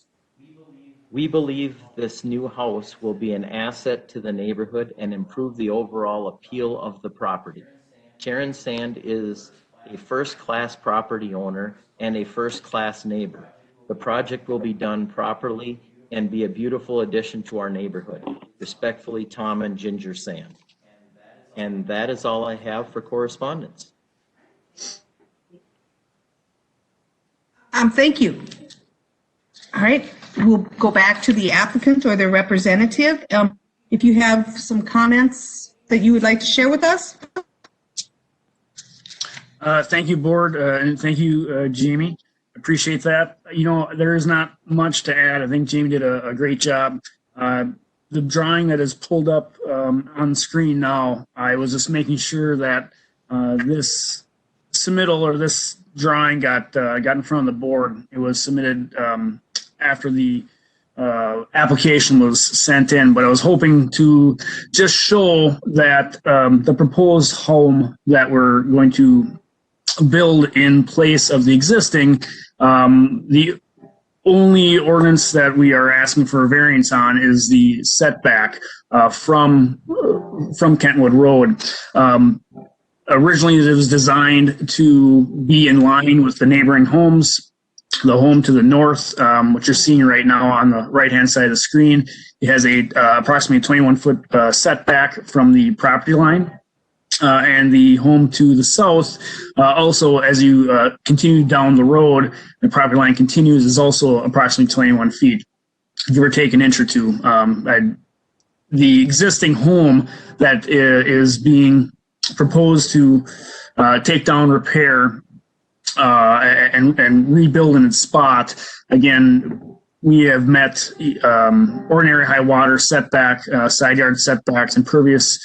We believe this new house will be an asset to the neighborhood and improve the overall appeal of the property. Karen Sand is a first-class property owner and a first-class neighbor. The project will be done properly and be a beautiful addition to our neighborhood. Respectfully, Tom and Ginger Sand. And that is all I have for correspondence. Thank you. All right, we'll go back to the applicant or their representative. If you have some comments that you would like to share with us. Thank you, board, and thank you, Jamie. Appreciate that. You know, there is not much to add. I think Jamie did a great job. The drawing that is pulled up on the screen now, I was just making sure that this submittal or this drawing got in front of the board. It was submitted after the application was sent in, but I was hoping to just show that the proposed home that we're going to build in place of the existing, the only ordinance that we are asking for a variance on is the setback from Kentwood Road. Originally, it was designed to be in line with the neighboring homes. The home to the north, what you're seeing right now on the right-hand side of the screen, it has a approximately 21-foot setback from the property line. And the home to the south, also as you continue down the road, the property line continues, is also approximately 21 feet, give or take an inch or two. The existing home that is being proposed to take down, repair, and rebuild in its spot, again, we have met ordinary high water setback, side yard setbacks, impervious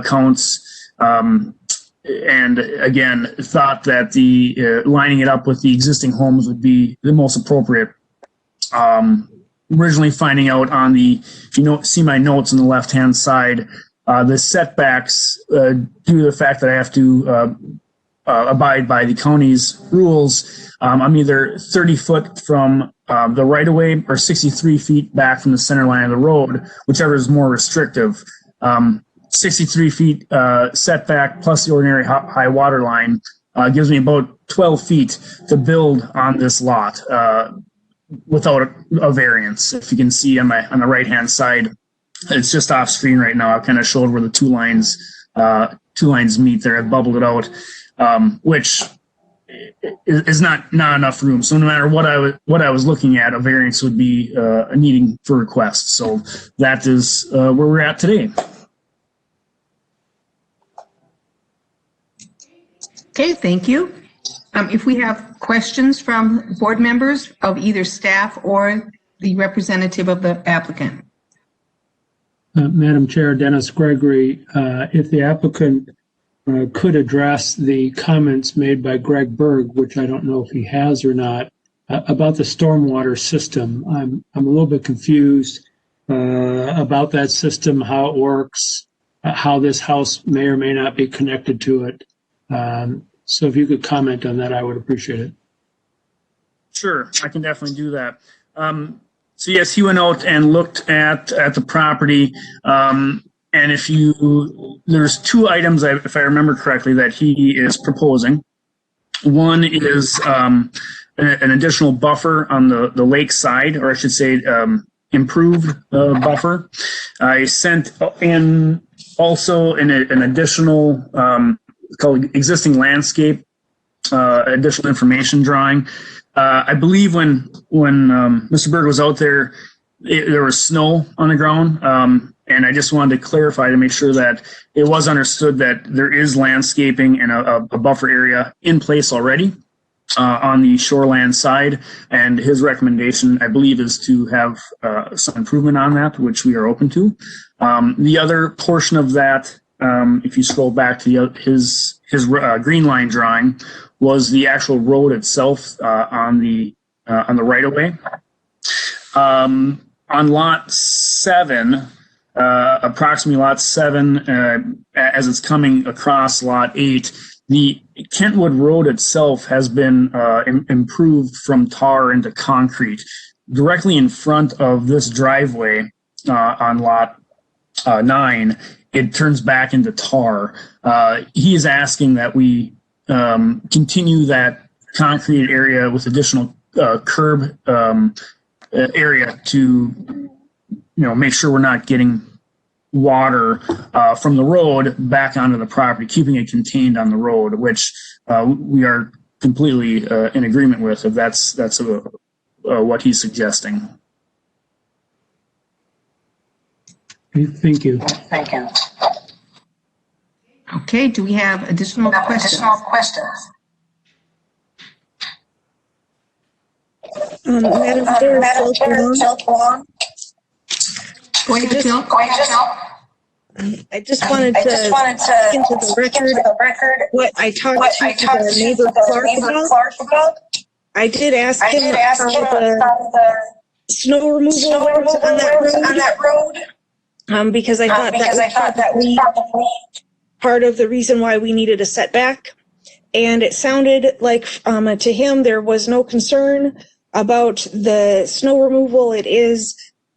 counts, and again, thought that the lining it up with the existing homes would be the most appropriate. Originally finding out on the, if you see my notes on the left-hand side, the setbacks, due to the fact that I have to abide by the county's rules, I'm either 30 foot from the right-of-way or 63 feet back from the center line of the road, whichever is more restrictive. 63 feet setback plus the ordinary high water line gives me about 12 feet to build on this lot without a variance. If you can see on the right-hand side, it's just off screen right now. I kind of showed where the two lines meet there. I've bubbled it out, which is not enough room. So no matter what I was looking at, a variance would be a needing for request. So that is where we're at today. Okay, thank you. If we have questions from board members of either staff or the representative of the applicant. Madam Chair, Dennis Gregory, if the applicant could address the comments made by Greg Berg, which I don't know if he has or not, about the stormwater system. I'm a little bit confused about that system, how it works, how this house may or may not be connected to it. So if you could comment on that, I would appreciate it. Sure, I can definitely do that. So yes, he went out and looked at the property. And there's two items, if I remember correctly, that he is proposing. One is an additional buffer on the lake side, or I should say improved buffer. I sent in also an additional called existing landscape, additional information drawing. I believe when Mr. Berg was out there, there was snow on the ground. And I just wanted to clarify to make sure that it was understood that there is landscaping and a buffer area in place already on the shoreland side. And his recommendation, I believe, is to have some improvement on that, which we are open to. The other portion of that, if you scroll back to his green line drawing, was the actual road itself on the right of way. On lot 7. Approximately lot 7, as it's coming across lot 8, the Kentwood Road itself has been improved from tar into concrete. Directly in front of this driveway on lot 9, it turns back into tar. He is asking that we continue that concrete area with additional curb area to make sure we're not getting water from the road back onto the property, keeping it contained on the road, which we are completely in agreement with if that's what he's suggesting. Thank you. Okay, do we have additional questions? Madam Chair, Go ahead, Jill. I just wanted to speak into the record what I talked to the neighbor Clark about. I did ask him how the snow removal works on that road, because I thought that was probably part of the reason why we needed a setback. And it sounded like to him there was no concern about the snow removal. It is,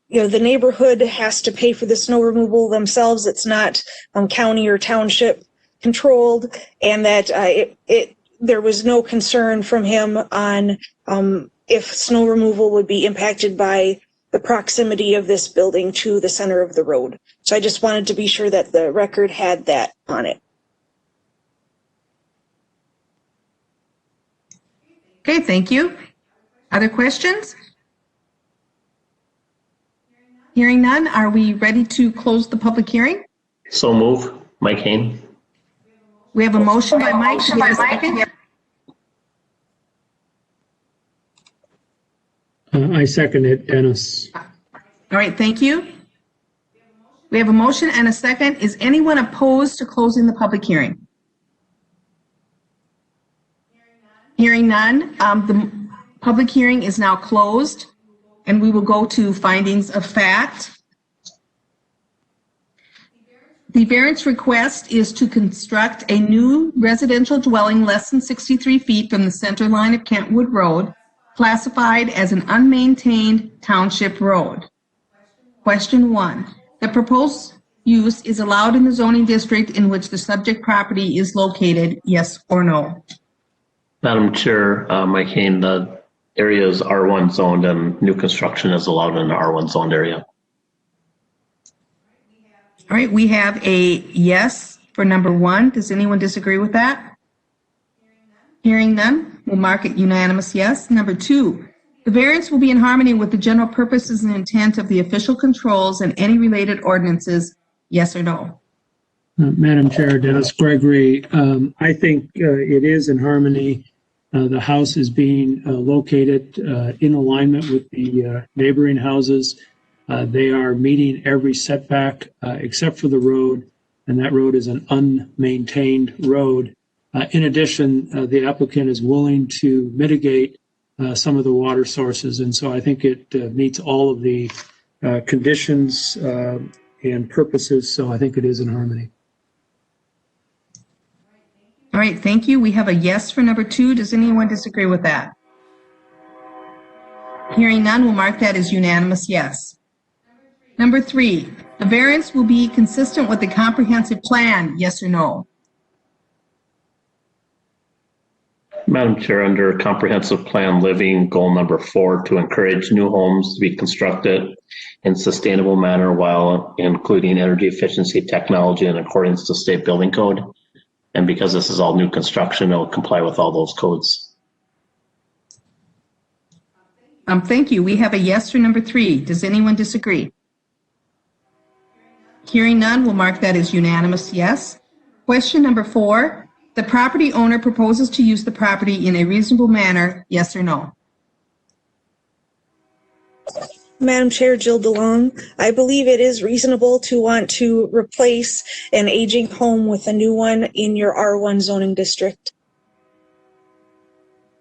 the neighborhood has to pay for the snow removal themselves. It's not county or township controlled, and that there was no concern from him on if snow removal would be impacted by the proximity of this building to the center of the road. So I just wanted to be sure that the record had that on it. Okay, thank you. Other questions? Hearing none, are we ready to close the public hearing? So move, Mike Hain. We have a motion by Mike. Do we have a second? I second it, Dennis. All right, thank you. We have a motion and a second. Is anyone opposed to closing the public hearing? Hearing none, the public hearing is now closed, and we will go to findings of fact. The variance request is to construct a new residential dwelling less than 63 feet from the center line of Kentwood Road, classified as an unmaintained township road. Question 1. The proposed use is allowed in the zoning district in which the subject property is located, yes or no? Madam Chair, Mike Hain, the area is R1 zoned and new construction is allowed in the R1 zoned area. All right, we have a yes for number 1. Does anyone disagree with that? Hearing none, we'll mark it unanimous yes. Number 2, the variance will be in harmony with the general purposes and intent of the official controls and any related ordinances, yes or no? Madam Chair, Dennis Gregory, I think it is in harmony. The house is being located in alignment with the neighboring houses. They are meeting every setback except for the road, and that road is an unmaintained road. In addition, the applicant is willing to mitigate some of the water sources, and so I think it meets all of the conditions and purposes, so I think it is in harmony. All right, thank you. We have a yes for number 2. Does anyone disagree with that? Hearing none, we'll mark that as unanimous yes. Number 3, the variance will be consistent with the comprehensive plan, yes or no? Madam Chair, under comprehensive plan living, goal number 4, to encourage new homes to be constructed in sustainable manner while including energy efficiency technology in accordance to state building code. And because this is all new construction, it will comply with all those codes. Thank you. We have a yes for number 3. Does anyone disagree? Hearing none, we'll mark that as unanimous yes. Question number 4, the property owner proposes to use the property in a reasonable manner, yes or no? Madam Chair, Jill DeLong, I believe it is reasonable to want to replace an aging home with a new one in your R1 zoning district.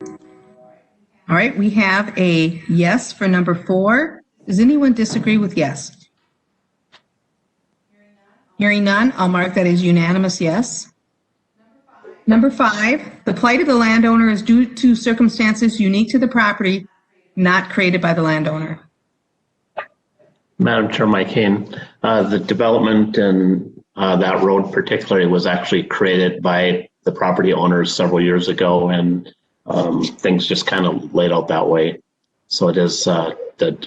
All right, we have a yes for number 4. Does anyone disagree with yes? Hearing none, I'll mark that as unanimous yes. Number 5, the plight of the landowner is due to circumstances unique to the property, not created by the landowner. Madam Chair, Mike Hain, the development and that road particularly was actually created by the property owners several years ago, and things just kind of laid out that way. So it is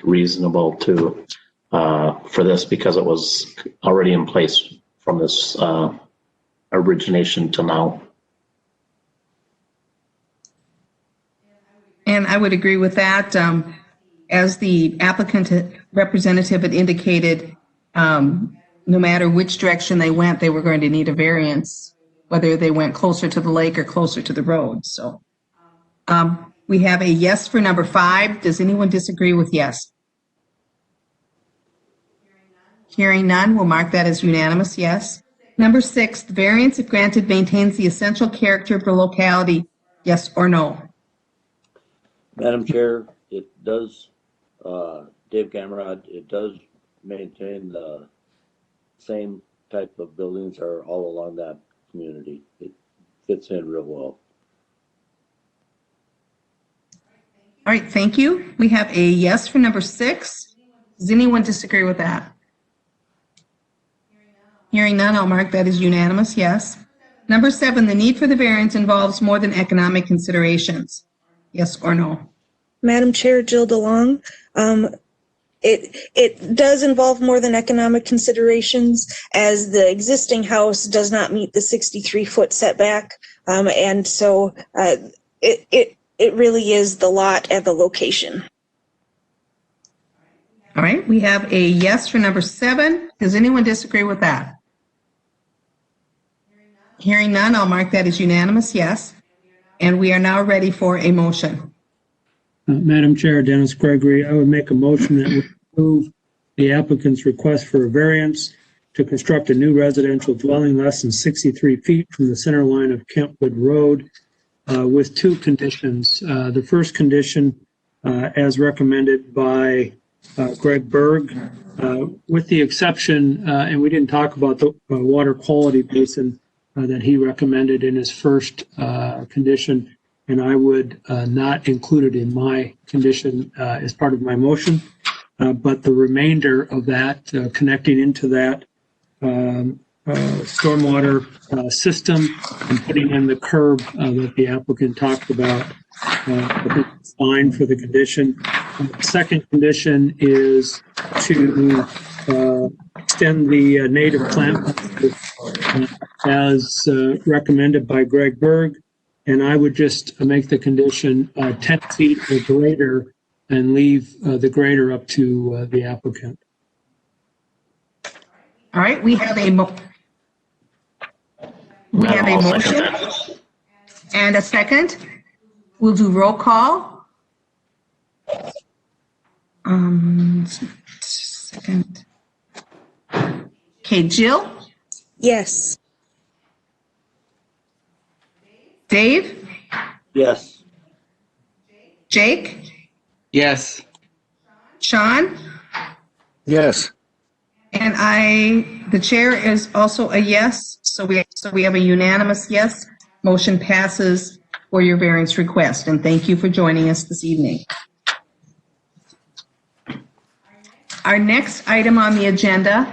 reasonable to for this because it was already in place from this origination to now. And I would agree with that. As the applicant representative had indicated, no matter which direction they went, they were going to need a variance, whether they went closer to the lake or closer to the road. So we have a yes for number 5. Does anyone disagree with yes? Hearing none, we'll mark that as unanimous yes. Number 6, the variance, if granted, maintains the essential character of the locality, yes or no? Madam Chair, it does, Dave Camerad, it does maintain the same type of buildings are all along that community. It fits in real well. All right, thank you. We have a yes for number 6. Does anyone disagree with that? Hearing none, I'll mark that as unanimous yes. Number 7, the need for the variance involves more than economic considerations, yes or no? Madam Chair, Jill DeLong, it does involve more than economic considerations, as the existing house does not meet the 63-foot setback, and so it really is the lot and the location. All right, we have a yes for number 7. Does anyone disagree with that? Hearing none, I'll mark that as unanimous yes. And we are now ready for a motion. Madam Chair, Dennis Gregory, I would make a motion that we approve the applicant's request for a variance to construct a new residential dwelling less than 63 feet from the center line of Kentwood Road with 2 conditions. The first condition, as recommended by Greg Berg, with the exception, and we didn't talk about the water quality basin that he recommended in his first condition, and I would not include it in my condition as part of my motion. But the remainder of that, connecting into that stormwater system and putting in the curb that the applicant talked about, I think it's fine for the condition. The second condition is to extend the native plant as recommended by Greg Berg, And I would just make the condition 10 feet or greater and leave the greater up to the applicant. All right, we have a Madam, I'll second motion that. and a second. We'll do roll call. Second. Okay, Jill, Yes. Dave, Yes. Jake, Yes. Sean, Yes. and the chair is also a yes. So we have a unanimous yes. Motion passes for your variance request, and thank you for joining us this evening. Our next item on the agenda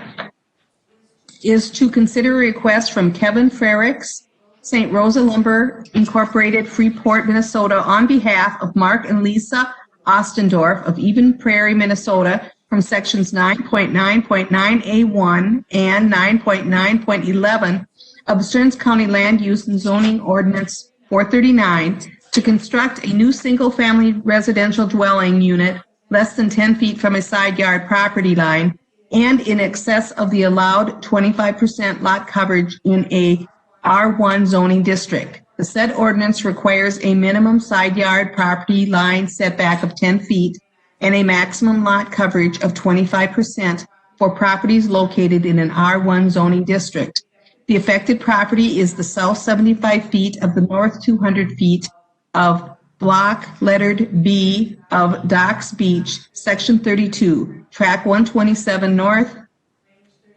is to consider a request from Kevin Frericks, St. Rosa Lumber Incorporated, Freeport, Minnesota, on behalf of Mark and Lisa Ostendorf of Eden Prairie, Minnesota, from sections 9.9.9A1 and 9.9.11 of the Stearns County Land Use and Zoning Ordinance 439 to construct a new single-family residential dwelling unit less than 10 feet from a side yard property line and in excess of the allowed 25% lot coverage in a R1 zoning district. The said ordinance requires a minimum side yard property line setback of 10 feet and a maximum lot coverage of 25% for properties located in an R1 zoning district. The affected property is the south 75 feet of the north 200 feet of block lettered B of Docks Beach, section 32, track 127 north,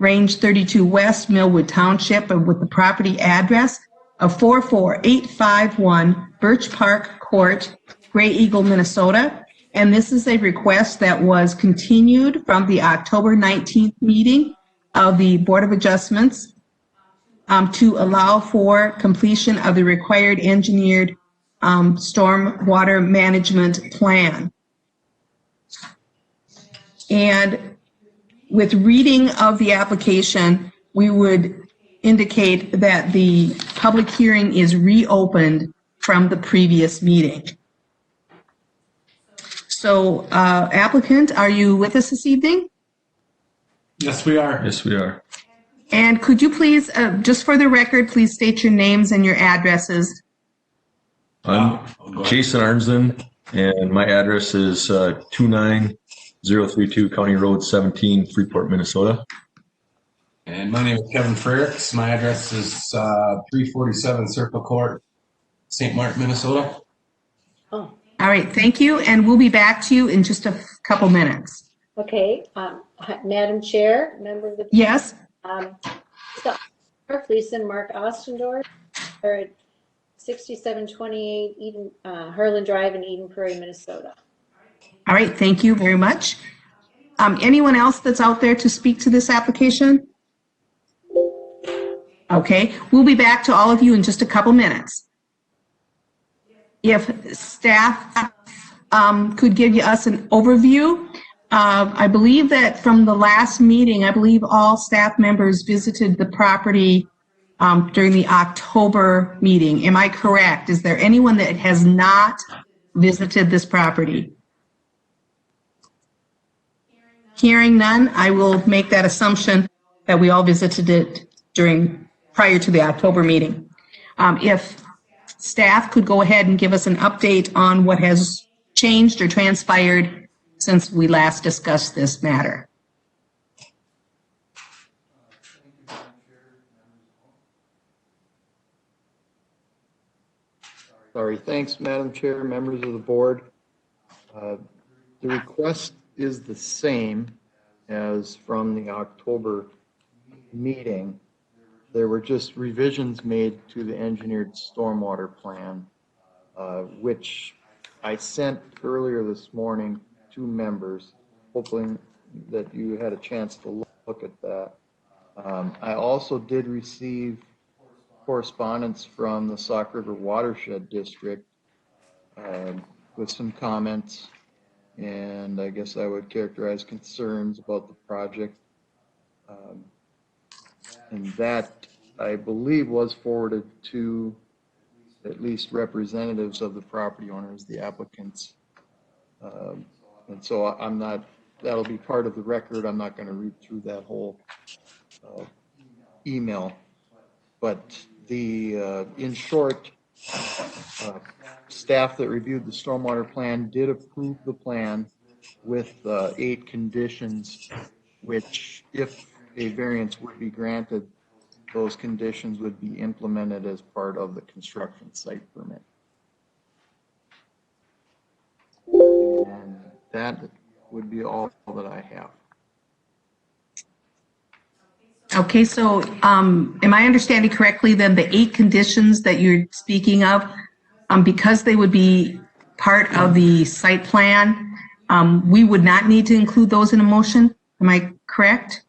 range 32 west, Millwood Township, with the property address of 44851 Birch Park Court, Gray Eagle, Minnesota. And this is a request that was continued from the October 19th meeting of the Board of Adjustments to allow for completion of the required engineered stormwater management plan. And with reading of the application, we would indicate that the public hearing is reopened from the previous meeting. So applicant, are you with us this evening? Yes, we are. Yes, we are. And could you please, just for the record, please state your names and your addresses. I'm Jason Arnzen, and my address is 29032 County Road 17, Freeport, Minnesota. And my name is Kevin Frericks. My address is 347 Circle Court, St. Martin, Minnesota. Oh, All right, thank you, and we'll be back to you in just a couple minutes. okay. Madam Chair, member of the. Yes? Lisa and Mark Ostendorf are at 6728 Eden, Harlan Drive in Eden Prairie, Minnesota. All right, thank you very much. Anyone else that's out there to speak to this application? Okay, we'll be back to all of you in just a couple minutes. If staff could give us an overview. I believe that from the last meeting, I believe all staff members visited the property during the October meeting. Am I correct? Is there anyone that has not visited this property? Hearing none, I will make that assumption that we all visited it prior to the October meeting. If staff could go ahead and give us an update on what has changed or transpired since we last discussed this matter. Sorry, thanks, Madam Chair, members of the board. The request is the same as from the October meeting. There were just revisions made to the engineered stormwater plan, which I sent earlier this morning to members, hoping that you had a chance to look at that. I also did receive correspondence from the Sauk River Watershed District with some comments, and I guess I would characterize concerns about the project. And that, I believe, was forwarded to at least representatives of the property owners, the applicants. And so I'm not, that'll be part of the record. I'm not going to read through that whole email. But in short, staff that reviewed the stormwater plan did approve the plan with 8 conditions, which if a variance would be granted, those conditions would be implemented as part of the construction site permit. And that would be all that I have. Okay, so am I understanding correctly then the 8 conditions that you're speaking of, because they would be part of the site plan, we would not need to include those in a motion? Am I correct?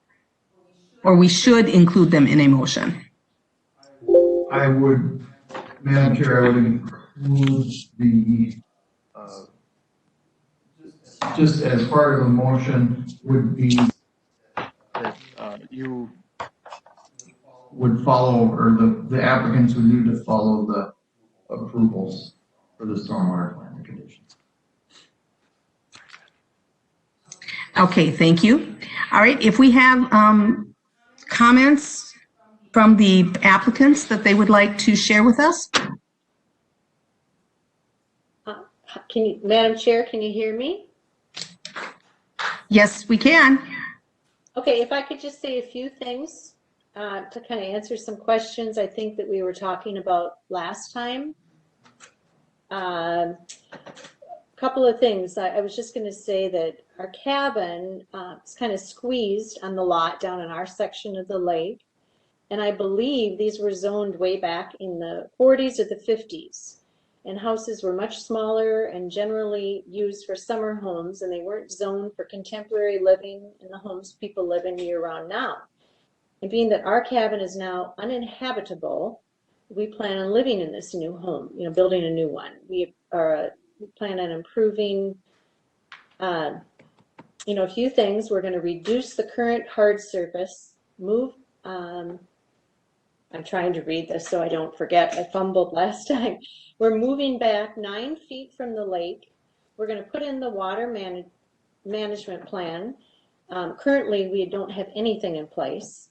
Or we should include them in a motion? I would, Madam Chair, I would include the, just as part of the motion would be that you would follow, or the applicants would need to follow the approvals for the stormwater plan conditions. Okay, thank you. All right, if we have comments from the applicants that they would like to share with us? Madam Chair, can you hear me? Yes, we can. Okay, if I could just say a few things to kind of answer some questions I think that we were talking about last time. Couple of things. I was just going to say that our cabin is kind of squeezed on the lot down in our section of the lake. And I believe these were zoned way back in the 40s or the 50s. And houses were much smaller and generally used for summer homes, and they weren't zoned for contemporary living in the homes people live in year round now. And being that our cabin is now uninhabitable, we plan on living in this new home, building a new one. We plan on improving, a few things. We're going to reduce the current hard surface, move, I'm trying to read this so I don't forget. I fumbled last time. We're moving back 9 feet from the lake. We're going to put in the water management plan. Currently, we don't have anything in place.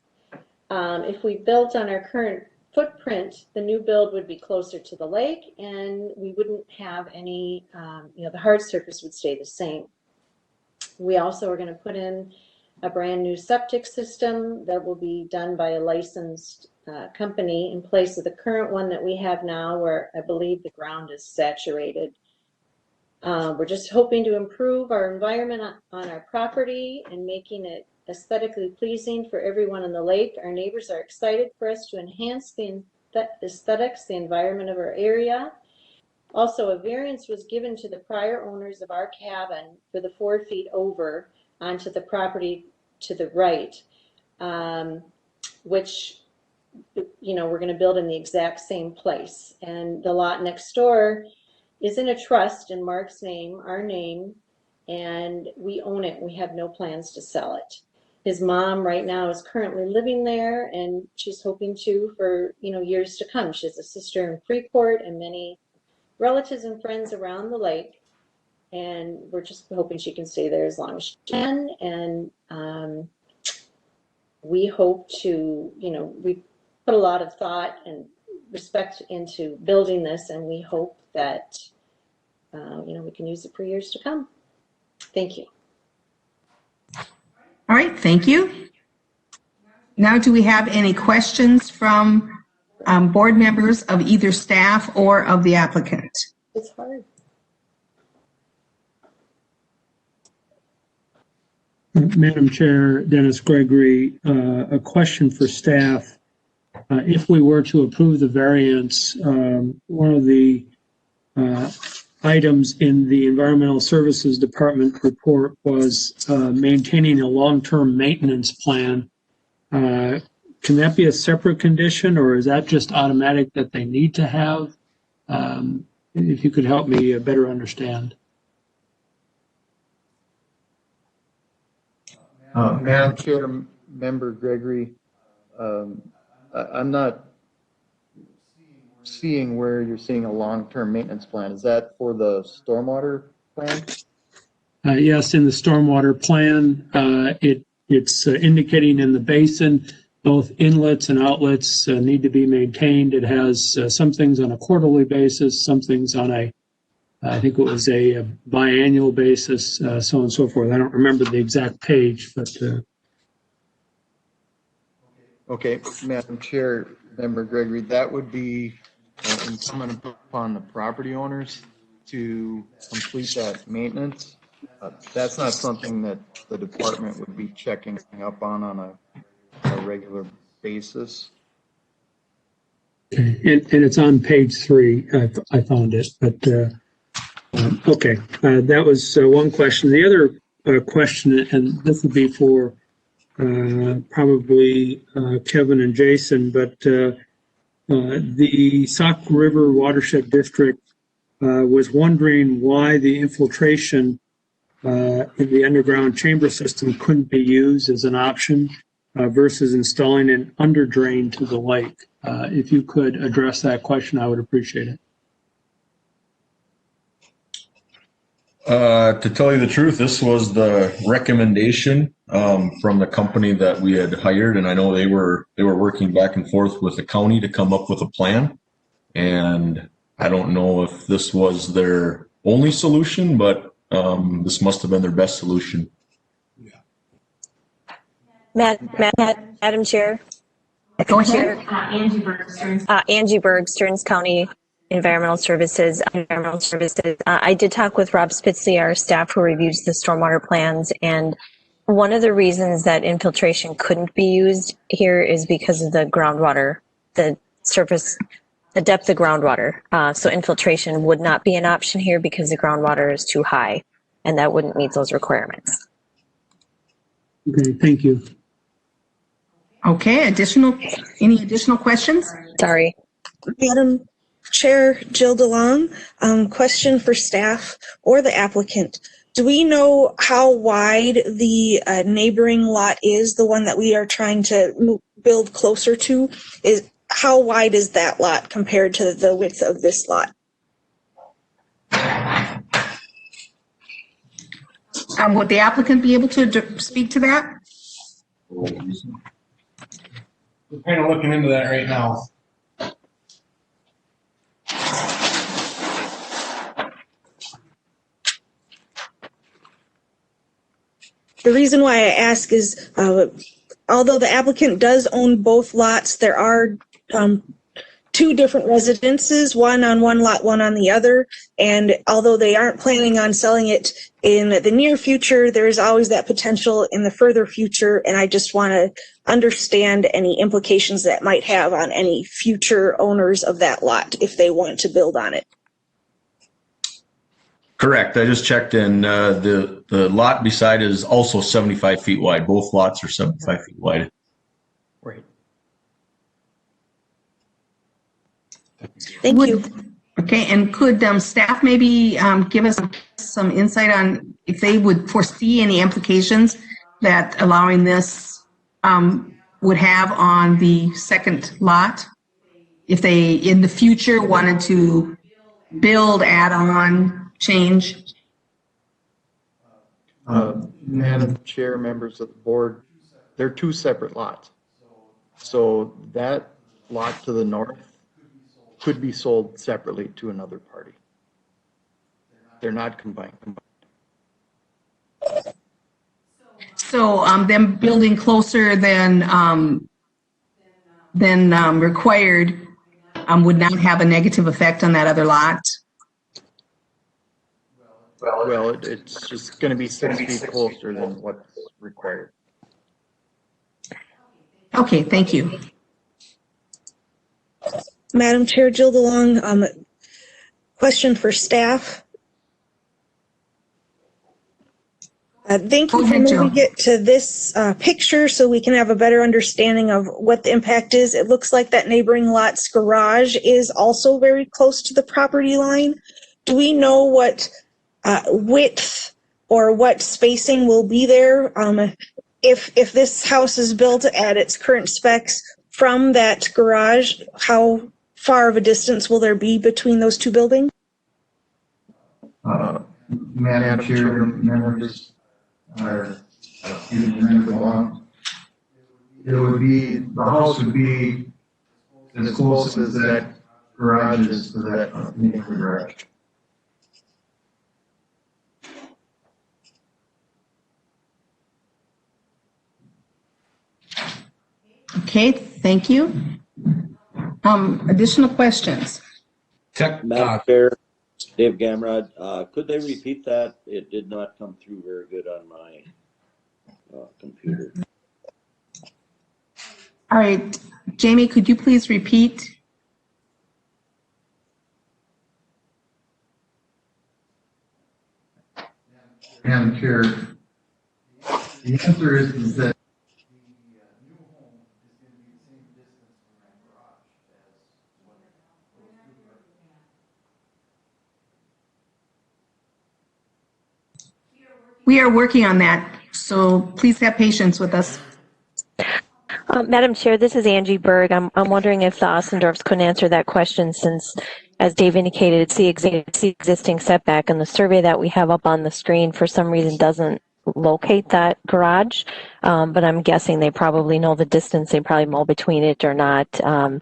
If we built on our current footprint, the new build would be closer to the lake, and we wouldn't have any, the hard surface would stay the same. We also are going to put in a brand new septic system that will be done by a licensed company in place of the current one that we have now, where I believe the ground is saturated. We're just hoping to improve our environment on our property and making it aesthetically pleasing for everyone in the lake. Our neighbors are excited for us to enhance the aesthetics, the environment of our area. Also, a variance was given to the prior owners of our cabin for the 4 feet over onto the property to the right, which, we're going to build in the exact same place. And the lot next door is in a trust in Mark's name, our name, and we own it. We have no plans to sell it. His mom right now is currently living there, and she's hoping to for, years to come. She has a sister in Freeport and many relatives and friends around the lake. And we're just hoping she can stay there as long as she can. And we hope to, we put a lot of thought and respect into building this, and we hope that, we can use it for years to come. Thank you. All right, thank you. Now, do we have any questions from board members of either staff or of the applicant? It's hard. Madam Chair, Dennis Gregory, a question for staff. If we were to approve the variance, one of the items in the Environmental Services Department report was maintaining a long-term maintenance plan. Can that be a separate condition, or is that just automatic that they need to have? If you could help me better understand. Madam Chair, Member Gregory, I'm not seeing where you're seeing a long-term maintenance plan. Is that for the stormwater plan? Yes, in the stormwater plan, it's indicating in the basin, both inlets and outlets need to be maintained. It has some things on a quarterly basis, some things on I think it was a biannual basis, so on and so forth. I don't remember the exact page, but. Okay, Madam Chair, Member Gregory, that would be incumbent upon the property owners to complete that maintenance. That's not something that the department would be checking up on a regular basis. Okay. And it's on page 3. I found it, but okay. That was one question. The other question, and this would be for probably Kevin and Jason, but the Sauk River Watershed District was wondering why the infiltration in the underground chamber system couldn't be used as an option versus installing an under drain to the lake. If you could address that question, I would appreciate it. To tell you the truth, this was the recommendation from the company that we had hired, and I know they were working back and forth with the county to come up with a plan. And I don't know if this was their only solution, but this must have been their best solution. Madam Chair. Go ahead. Angie Berg, Stearns County Environmental Services. I did talk with Rob Spitzley, our staff who reviews the stormwater plans, and one of the reasons that infiltration couldn't be used here is because of the groundwater, the surface, the depth of groundwater. So infiltration would not be an option here because the groundwater is too high, and that wouldn't meet those requirements. Okay, thank you. Okay, any additional questions? Sorry. Madam Chair Jill DeLong, question for staff or the applicant. Do we know how wide the neighboring lot is, the one that we are trying to build closer to? How wide is that lot compared to the width of this lot? Would the applicant be able to speak to that? We're kind of looking into that right now. The reason why I ask is, although the applicant does own both lots, there are two different residences, one on one lot, one on the other. And although they aren't planning on selling it in the near future, there is always that potential in the further future. And I just want to understand any implications that might have on any future owners of that lot if they want to build on it. Correct. I just checked, and the lot beside is also 75 feet wide. Both lots are 75 feet wide. Right. Thank you. Okay, and could staff maybe give us some insight on if they would foresee any implications that allowing this would have on the second lot? If they, in the future, wanted to build, add on, change? Madam Chair, members of the board, they're two separate lots. So that lot to the north could be sold separately to another party. They're not combined. So them building closer than required would not have a negative effect on that other lot? Well, it's just going to be 6 feet closer than what's required. Okay, thank you. Madam Chair Jill DeLong, question for staff. Thank you for moving it to this picture so we can have a better understanding of what the impact is. It looks like that neighboring lot's garage is also very close to the property line. Do we know what width or what spacing will be there if this house is built at its current specs from that garage? How far of a distance will there be between those two buildings? Madam Chair, members, Member Long, it would be, the house would be as close as that garage is to that neighbor garage. Okay, thank you. Additional questions? Madam Chair, Dave Gamrod, could they repeat that? It did not come through very good on my computer. All right, Jamie, could you please repeat? Madam Chair, the answer is that we are working on that, so please have patience with us. Madam Chair, this is Angie Berg. I'm wondering if the Ossendorfs couldn't answer that question since, as Dave indicated, it's the existing setback, and the survey that we have up on the screen for some reason doesn't locate that garage, but I'm guessing they probably know the distance. They probably mow between it or not. And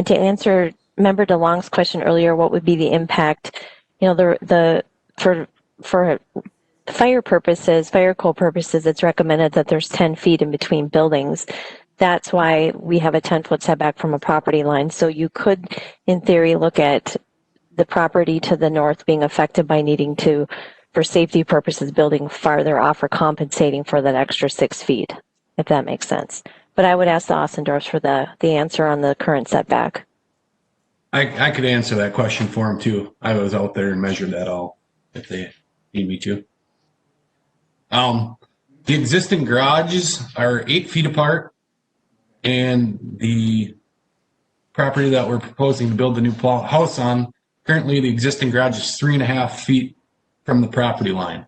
to answer Member DeLong's question earlier, what would be the impact? You know, for fire purposes, fire code purposes, it's recommended that there's 10 feet in between buildings. That's why we have a 10-foot setback from a property line. So you could, in theory, look at the property to the north being affected by needing to, for safety purposes, building farther off or compensating for that extra 6 feet, if that makes sense. But I would ask the Ossendorfs for the answer on the current setback. I could answer that question for them too. I was out there and measured that all if they need me to. The existing garages are 8 feet apart, and the property that we're proposing to build the new house on, currently the existing garage is 3.5 feet from the property line.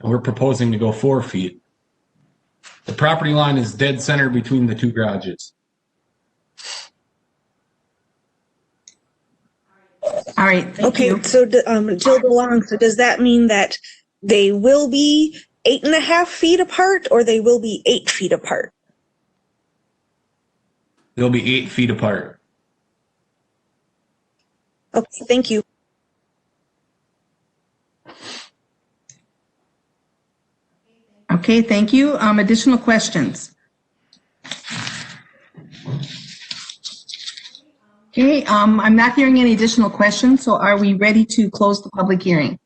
And we're proposing to go 4 feet. The property line is dead center between the two garages. All right, thank Okay, you. so Jill DeLong, so does that mean that they will be 8.5 feet apart, or they will be 8 feet apart? They'll be 8 feet apart. Okay, thank you. Okay, thank you. Additional questions? Okay, I'm not hearing any additional questions, so are we ready to close the public hearing?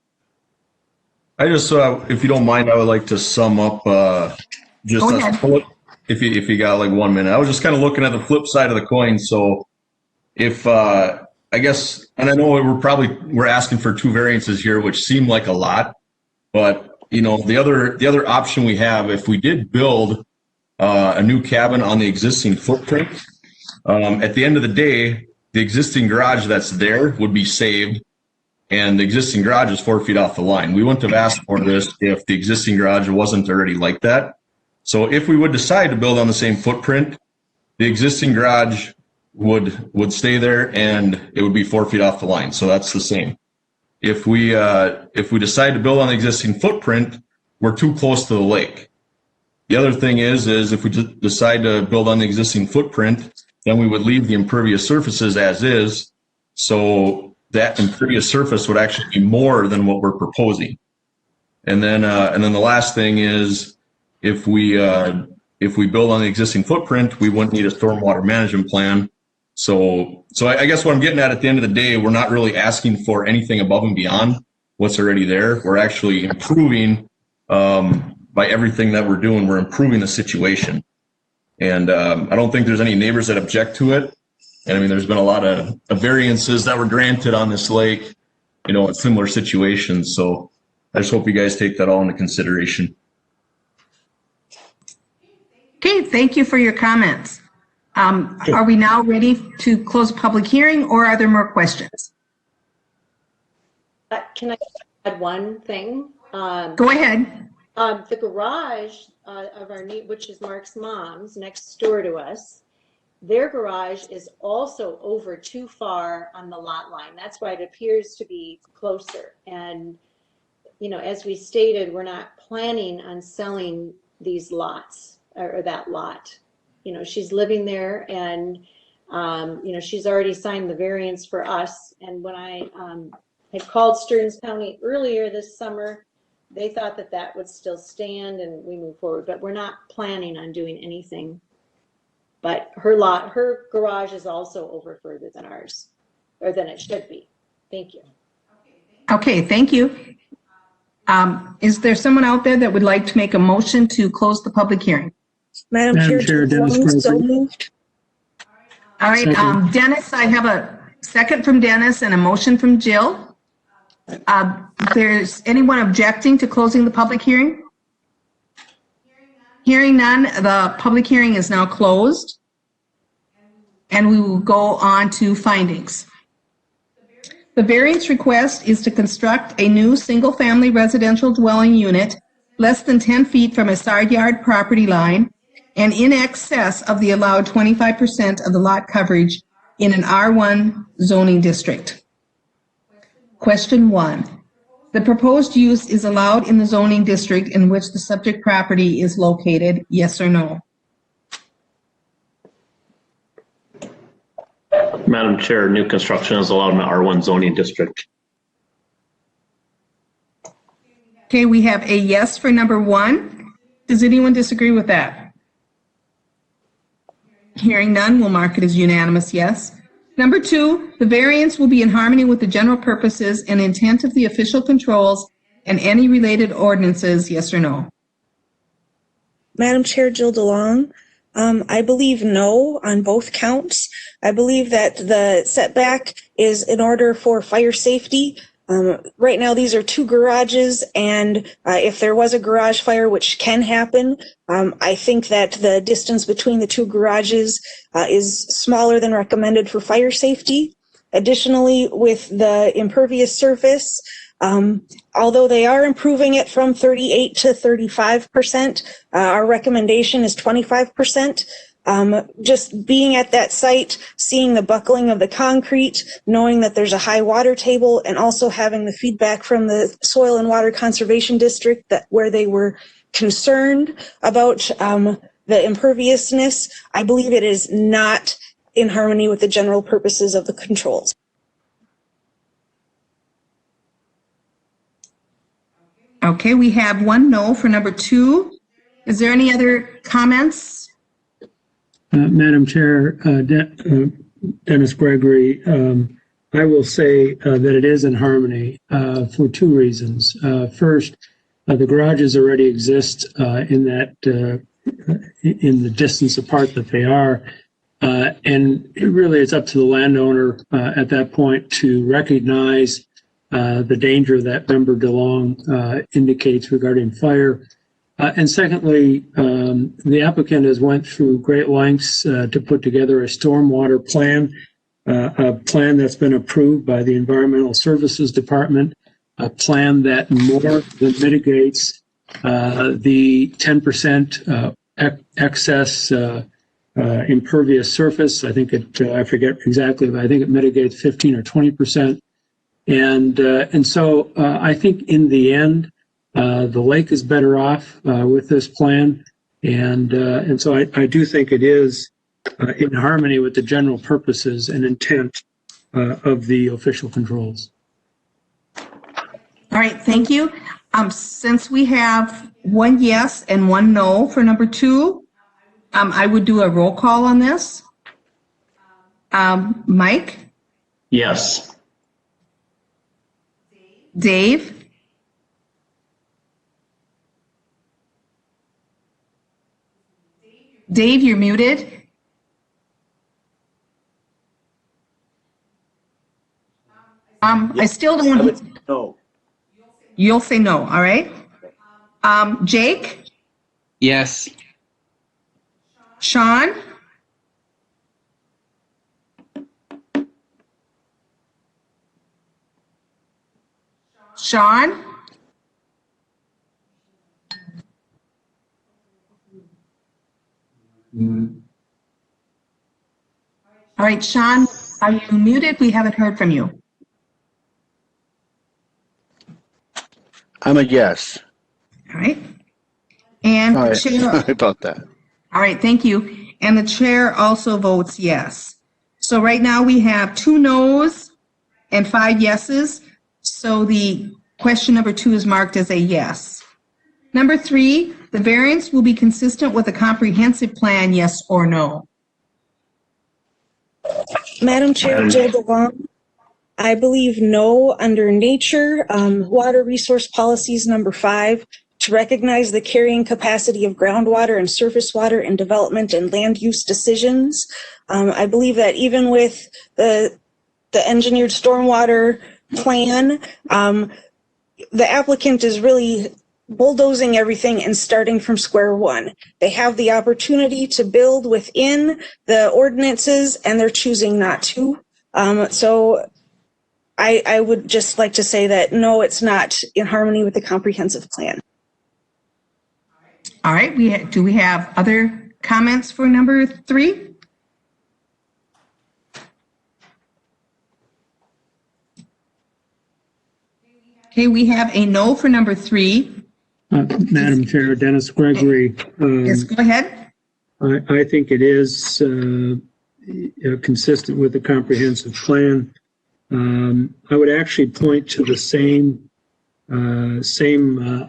I just, if you don't mind, I would like to sum up, just Go ahead. if you got like 1 minute. I was just kind of looking at the flip side of the coin. So if, I guess, and I know we're asking for 2 variances here, which seem like a lot, but you know, the other option we have, if we did build a new cabin on the existing footprint, at the end of the day, the existing garage that's there would be saved, and the existing garage is 4 feet off the line. We wouldn't have asked for this if the existing garage wasn't already like that. So if we would decide to build on the same footprint, the existing garage would stay there, and it would be 4 feet off the line. So that's the same. If we decide to build on the existing footprint, we're too close to the lake. The other thing is if we decide to build on the existing footprint, then we would leave the impervious surfaces as is. So that impervious surface would actually be more than what we're proposing. And then the last thing is if we build on the existing footprint, we wouldn't need a stormwater management plan. So I guess what I'm getting at the end of the day, we're not really asking for anything above and beyond what's already there. We're actually improving, by everything that we're doing, we're improving the situation. And I don't think there's any neighbors that object to it. And I mean, there's been a lot of variances that were granted on this lake, you know, in similar situations. So I just hope you guys take that all into consideration. Okay, thank you for your comments. Are we now ready to close the public hearing, or are there more questions? Can I add one thing? Go ahead. The garage of which is Mark's mom's, next door to us, their garage is also over too far on the lot line. That's why it appears to be closer. And, as we stated, we're not planning on selling these lots or that lot. She's living there, and, she's already signed the variance for us. And when I had called Stearns County earlier this summer, they thought that would still stand and we move forward, but we're not planning on doing anything. But her garage is also over further than ours, or than it should be. Thank you. Okay, thank you. Is there someone out there that would like to make a motion to close the public hearing? Madam Chair, Dennis so Gregory. moved. All right, Second. Dennis, I have a second from Dennis and a motion from Jill. If there's anyone objecting to closing the public hearing? Hearing none, the public hearing is now closed. And we will go on to findings. The variance request is to construct a new single-family residential dwelling unit less than 10 feet from a side yard property line and in excess of the allowed 25% of the lot coverage in an R1 zoning district. Question 1. The proposed use is allowed in the zoning district in which the subject property is located, yes or no? Madam Chair, new construction is allowed in the R1 zoning district. Okay, we have a yes for number 1. Does anyone disagree with that? Hearing none, we'll mark it as unanimous yes. Number 2, the variance will be in harmony with the general purposes and intent of the official controls and any related ordinances, yes or no? Madam Chair, Jill DeLong. I believe no on both counts. I believe that the setback is in order for fire safety. Right now, these are 2 garages, and if there was a garage fire, which can happen, I think that the distance between the 2 garages is smaller than recommended for fire safety. Additionally, with the impervious surface, although they are improving it from 38 to 35%, our recommendation is 25%. Just being at that site, seeing the buckling of the concrete, knowing that there's a high water table, and also having the feedback from the Soil and Water Conservation District that where they were concerned about the imperviousness, I believe it is not in harmony with the general purposes of the controls. Okay, we have 1 no for number 2. Is there any other comments? Madam Chair, Dennis Gregory, I will say that it is in harmony for 2 reasons. First, the garages already exist in the distance apart that they are, and it really is up to the landowner at that point to recognize the danger that Member DeLong indicates regarding fire. And secondly, the applicant has went through great lengths to put together a stormwater plan, a plan that's been approved by the Environmental Services Department, a plan that more than mitigates the 10% excess impervious surface. I think I forget exactly, but I think it mitigates 15 or 20%. And so I think in the end, the lake is better off with this plan, and so I do think it is in harmony with the general purposes and intent of the official controls. All right, thank you. Since we have 1 yes and 1 no for number 2, I would do a roll call on this. Mike? Yes. Dave? Dave, you're muted. I still don't. No. You'll say no, all right? Jake? Yes. Sean? Sean? right, Sean, are you muted? We haven't heard from you. I'm a yes. All right. And All the right. chair, Sorry about that. all right, thank you. And the chair also votes yes. So right now we have 2 noes and 5 yeses. So the question number 2 is marked as a yes. Number 3, the variance will be consistent with a comprehensive plan, yes or no? Madam Chair, Jill DeLong, I believe no under nature, water resource policies number 5, to recognize the carrying capacity of groundwater and surface water in development and land use decisions. I believe that even with the engineered stormwater plan, the applicant is really bulldozing everything and starting from square one. They have the opportunity to build within the ordinances and they're choosing not to. So I would just like to say that no, it's not in harmony with the comprehensive plan. All right, do we have other comments for number 3? Okay, we have a no for number 3. Madam Chair, Dennis Gregory. Yes, go ahead. I think it is consistent with the comprehensive plan. I would actually point to the same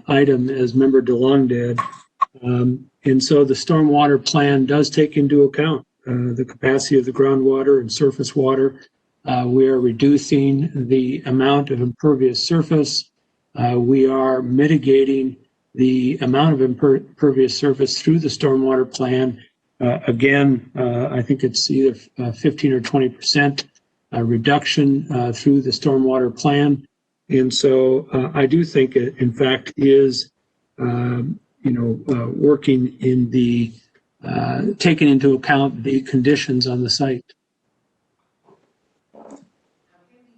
item as Member DeLong did. And so the stormwater plan does take into account the capacity of the groundwater and surface water. We are reducing the amount of impervious surface. We are mitigating the amount of impervious surface through the stormwater plan. Again, I think it's either 15 or 20% reduction through the stormwater plan. And so I do think it, in fact, is working in the taking into account the conditions on the site.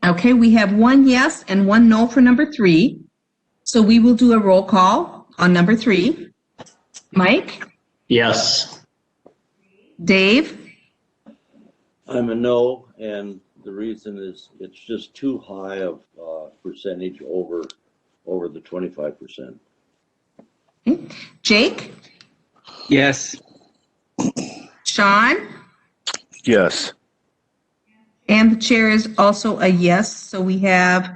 Okay, we have 1 yes and 1 no for number 3. So we will do a roll call on number 3. Mike? Yes. Dave? I'm a no, and the reason is it's just too high of percentage over the 25%. Okay. Jake? Yes. Sean? Yes. And the chair is also a yes. So we have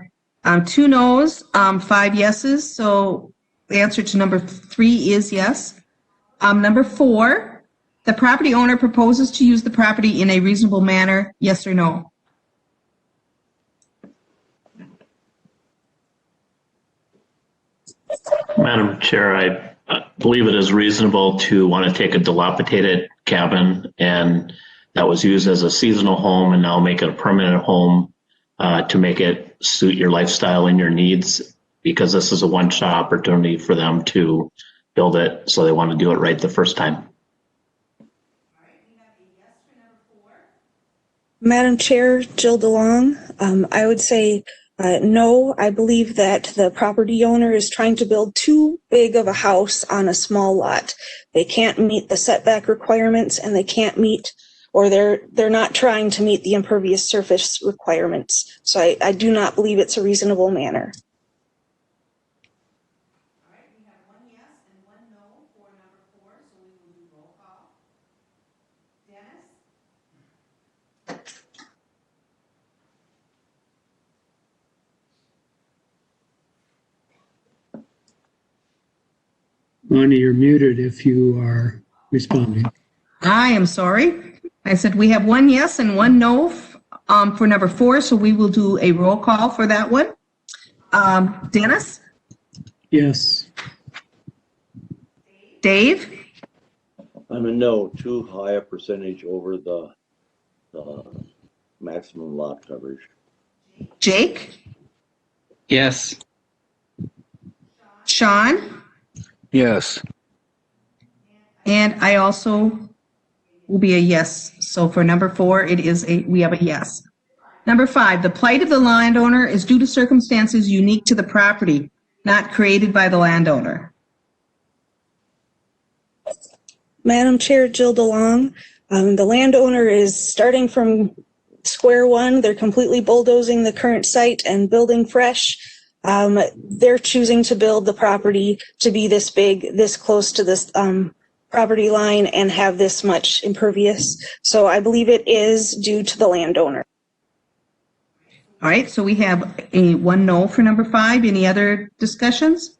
2 no's, 5 yeses. So the answer to number 3 is yes. Number 4, the property owner proposes to use the property in a reasonable manner, yes or no? Madam Chair, I believe it is reasonable to want to take a dilapidated cabin and that was used as a seasonal home and now make it a permanent home to make it suit your lifestyle and your needs, because this is a one-shot opportunity for them to build it, so they want to do it right the first time. Madam Chair, Jill DeLong, I would say no. I believe that the property owner is trying to build too big of a house on a small lot. They can't meet the setback requirements and they can't meet, or they're not trying to meet the impervious surface requirements. So I do not believe it's a reasonable manner. All right, we have 1 yes and 1 no for number 4, so we will do roll call. Dennis? Lonnie, you're muted if you are responding. I am sorry. I said we have 1 yes and 1 no for number 4, so we will do a roll call for that one. Dennis? Yes. Dave? I'm a no, too high a percentage over the maximum lot coverage. Jake? Yes. Sean? Yes. And I also will be a yes. So for number 4, we have a yes. Number 5, the plight of the landowner is due to circumstances unique to the property, not created by the landowner. Madam Chair, Jill DeLong, The landowner is starting from square one. They're completely bulldozing the current site and building fresh. They're choosing to build the property to be this big, this close to this property line and have this much impervious. So I believe it is due to the landowner. All right, so we have a 1 no for number 5. Any other discussions?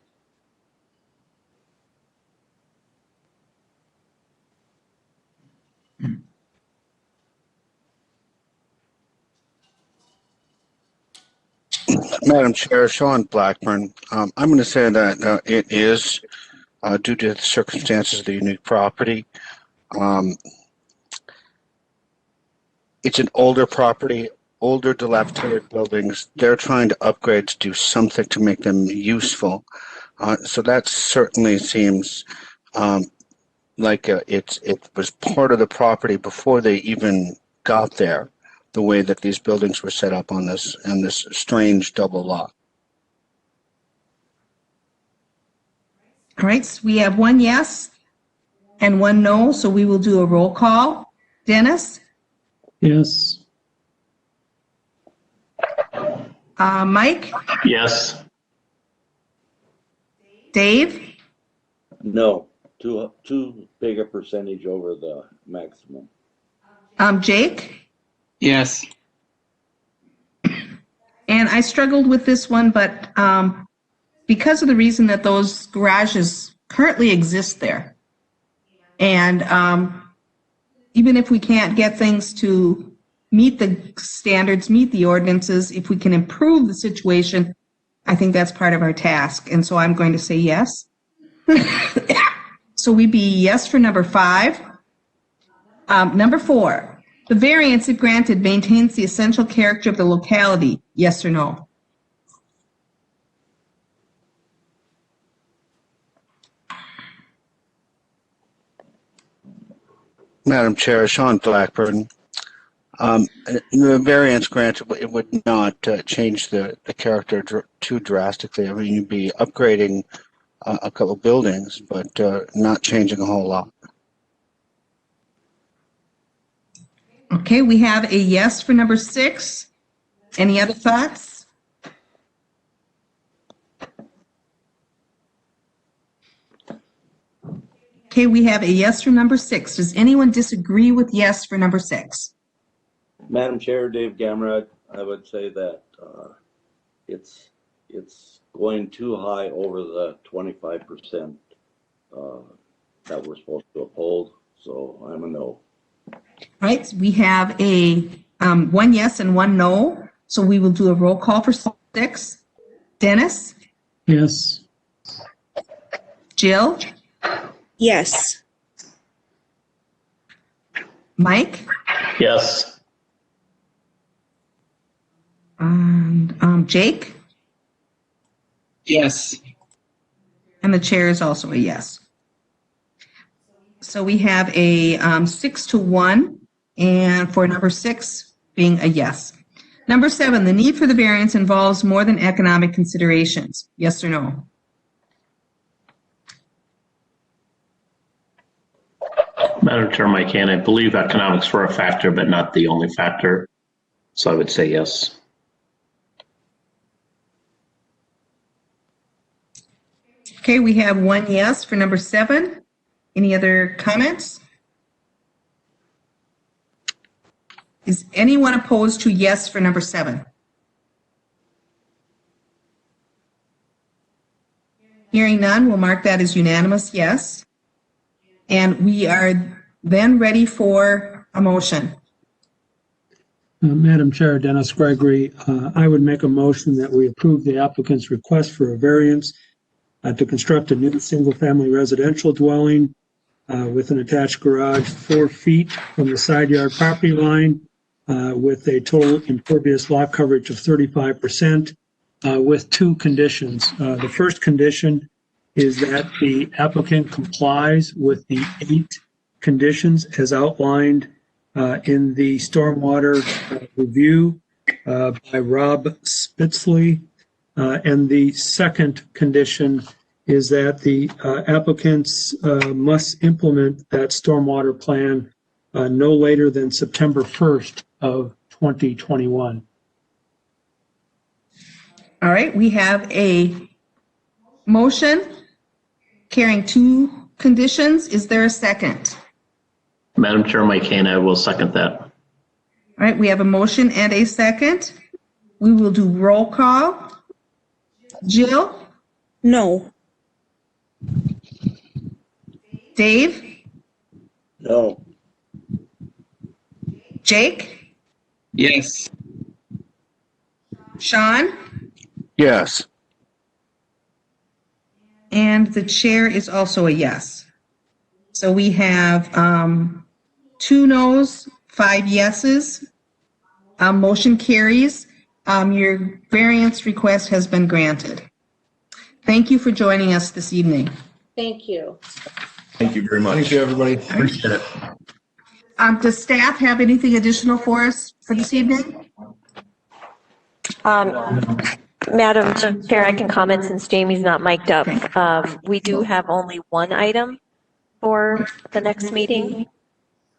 Madam Chair, Sean Blackburn. I'm going to say that it is due to the circumstances of the unique property. It's an older property, older dilapidated buildings. They're trying to upgrade to do something to make them useful. So that certainly seems like it was part of the property before they even got there, the way that these buildings were set up on this strange double lot. All right, so we have 1 yes and 1 no, so we will do a roll call. Dennis? Yes. Mike? Yes. Dave? No, too big a percentage over the maximum. Jake? Yes. And I struggled with this one, but because of the reason that those garages currently exist there, and even if we can't get things to meet the standards, meet the ordinances, if we can improve the situation, I think that's part of our task. And so I'm going to say yes. So we'd be yes for number 5. Number 4, the variance, if granted, maintains the essential character of the locality, yes or no? Madam Chair, Sean Blackburn. The variance granted, it would not change the character too drastically. I mean, you'd be upgrading a couple buildings, but not changing a whole lot. Okay, we have a yes for number 6. Any other thoughts? Okay, we have a yes for number 6. Does anyone disagree with yes for number 6? Madam Chair, Dave Gamrod, I would say that it's going too high over the 25% that we're supposed to uphold, so I'm a no. Right, we have a 1 yes and 1 no, so we will do a roll call for 6. Dennis? Yes. Jill? Yes. Mike? Yes. And Jake? Yes. And the chair is also a yes. So we have a 6-1, and for number 6 being a yes. Number 7, the need for the variance involves more than economic considerations. Yes or no? Madam Chair, Mike Kane, I believe economics were a factor, but not the only factor. So I would say yes. Okay, we have 1 yes for number 7. Any other comments? Is anyone opposed to yes for number 7? Hearing none, we'll mark that as unanimous yes. And we are then ready for a motion. Madam Chair, Dennis Gregory, I would make a motion that we approve the applicant's request for a variance to construct a new single-family residential dwelling with an attached garage 4 feet from the side yard property line with a total impervious lot coverage of 35% with 2 conditions. The first condition is that the applicant complies with the 8 conditions as outlined in the stormwater review by Rob Spitzley. And the second condition is that the applicants must implement that stormwater plan no later than September 1st of 2021. All right, we have a motion carrying two conditions. Is there a second? Madam Chair, Mike Kane, I will second that. All right, we have a motion and a second. We will do roll call. Jill? No. Dave? No. Jake? Yes. Sean? Yes. And the chair is also a yes. So we have 2 noes, 5 yeses. Motion carries. Your variance request has been granted. Thank you for joining us this evening. Thank you. Thank you very much. Thank you, everybody. Appreciate it. Does staff have anything additional for us for this evening? Madam Chair, I can comment since Jamie's not mic'd up. We do have only one item for the next meeting.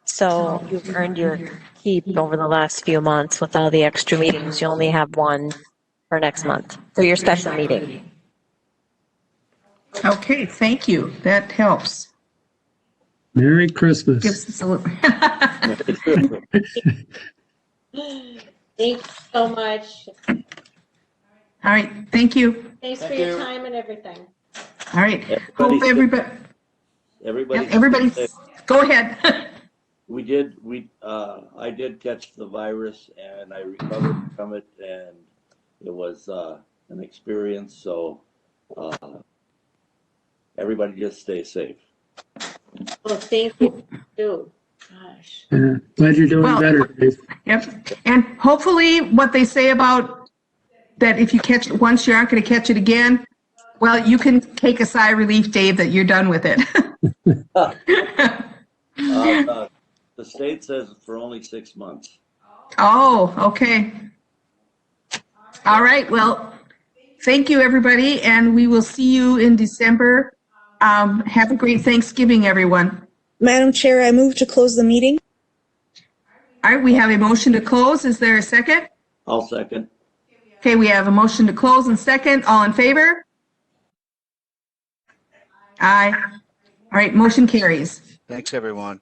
So you've earned your keep over the last few months with all the extra meetings. You only have one for next month, for your special meeting. Okay, thank you. That helps. Merry Christmas. Gives us a little. Thanks so much. All right, thank you. Thanks for your time and everything. All right, hope everybody. Everybody, go ahead. I did catch the virus and I recovered from it, and it was an experience. So everybody just stay safe. Well, thank you too. Gosh. Glad you're doing better, Dave. Yep. And hopefully what they say about that if you catch it once, you aren't going to catch it again. Well, you can take a sigh of relief, Dave, that you're done with it. The state says for only 6 months. Oh, okay. All right. Well, thank you, everybody. And we will see you in December. Have a great Thanksgiving, everyone. Madam Chair, I move to close the meeting. All right. We have a motion to close. Is there a second? I'll second. Okay. We have a motion to close and second. All in favor? Aye. All right. Motion carries. Thanks, everyone.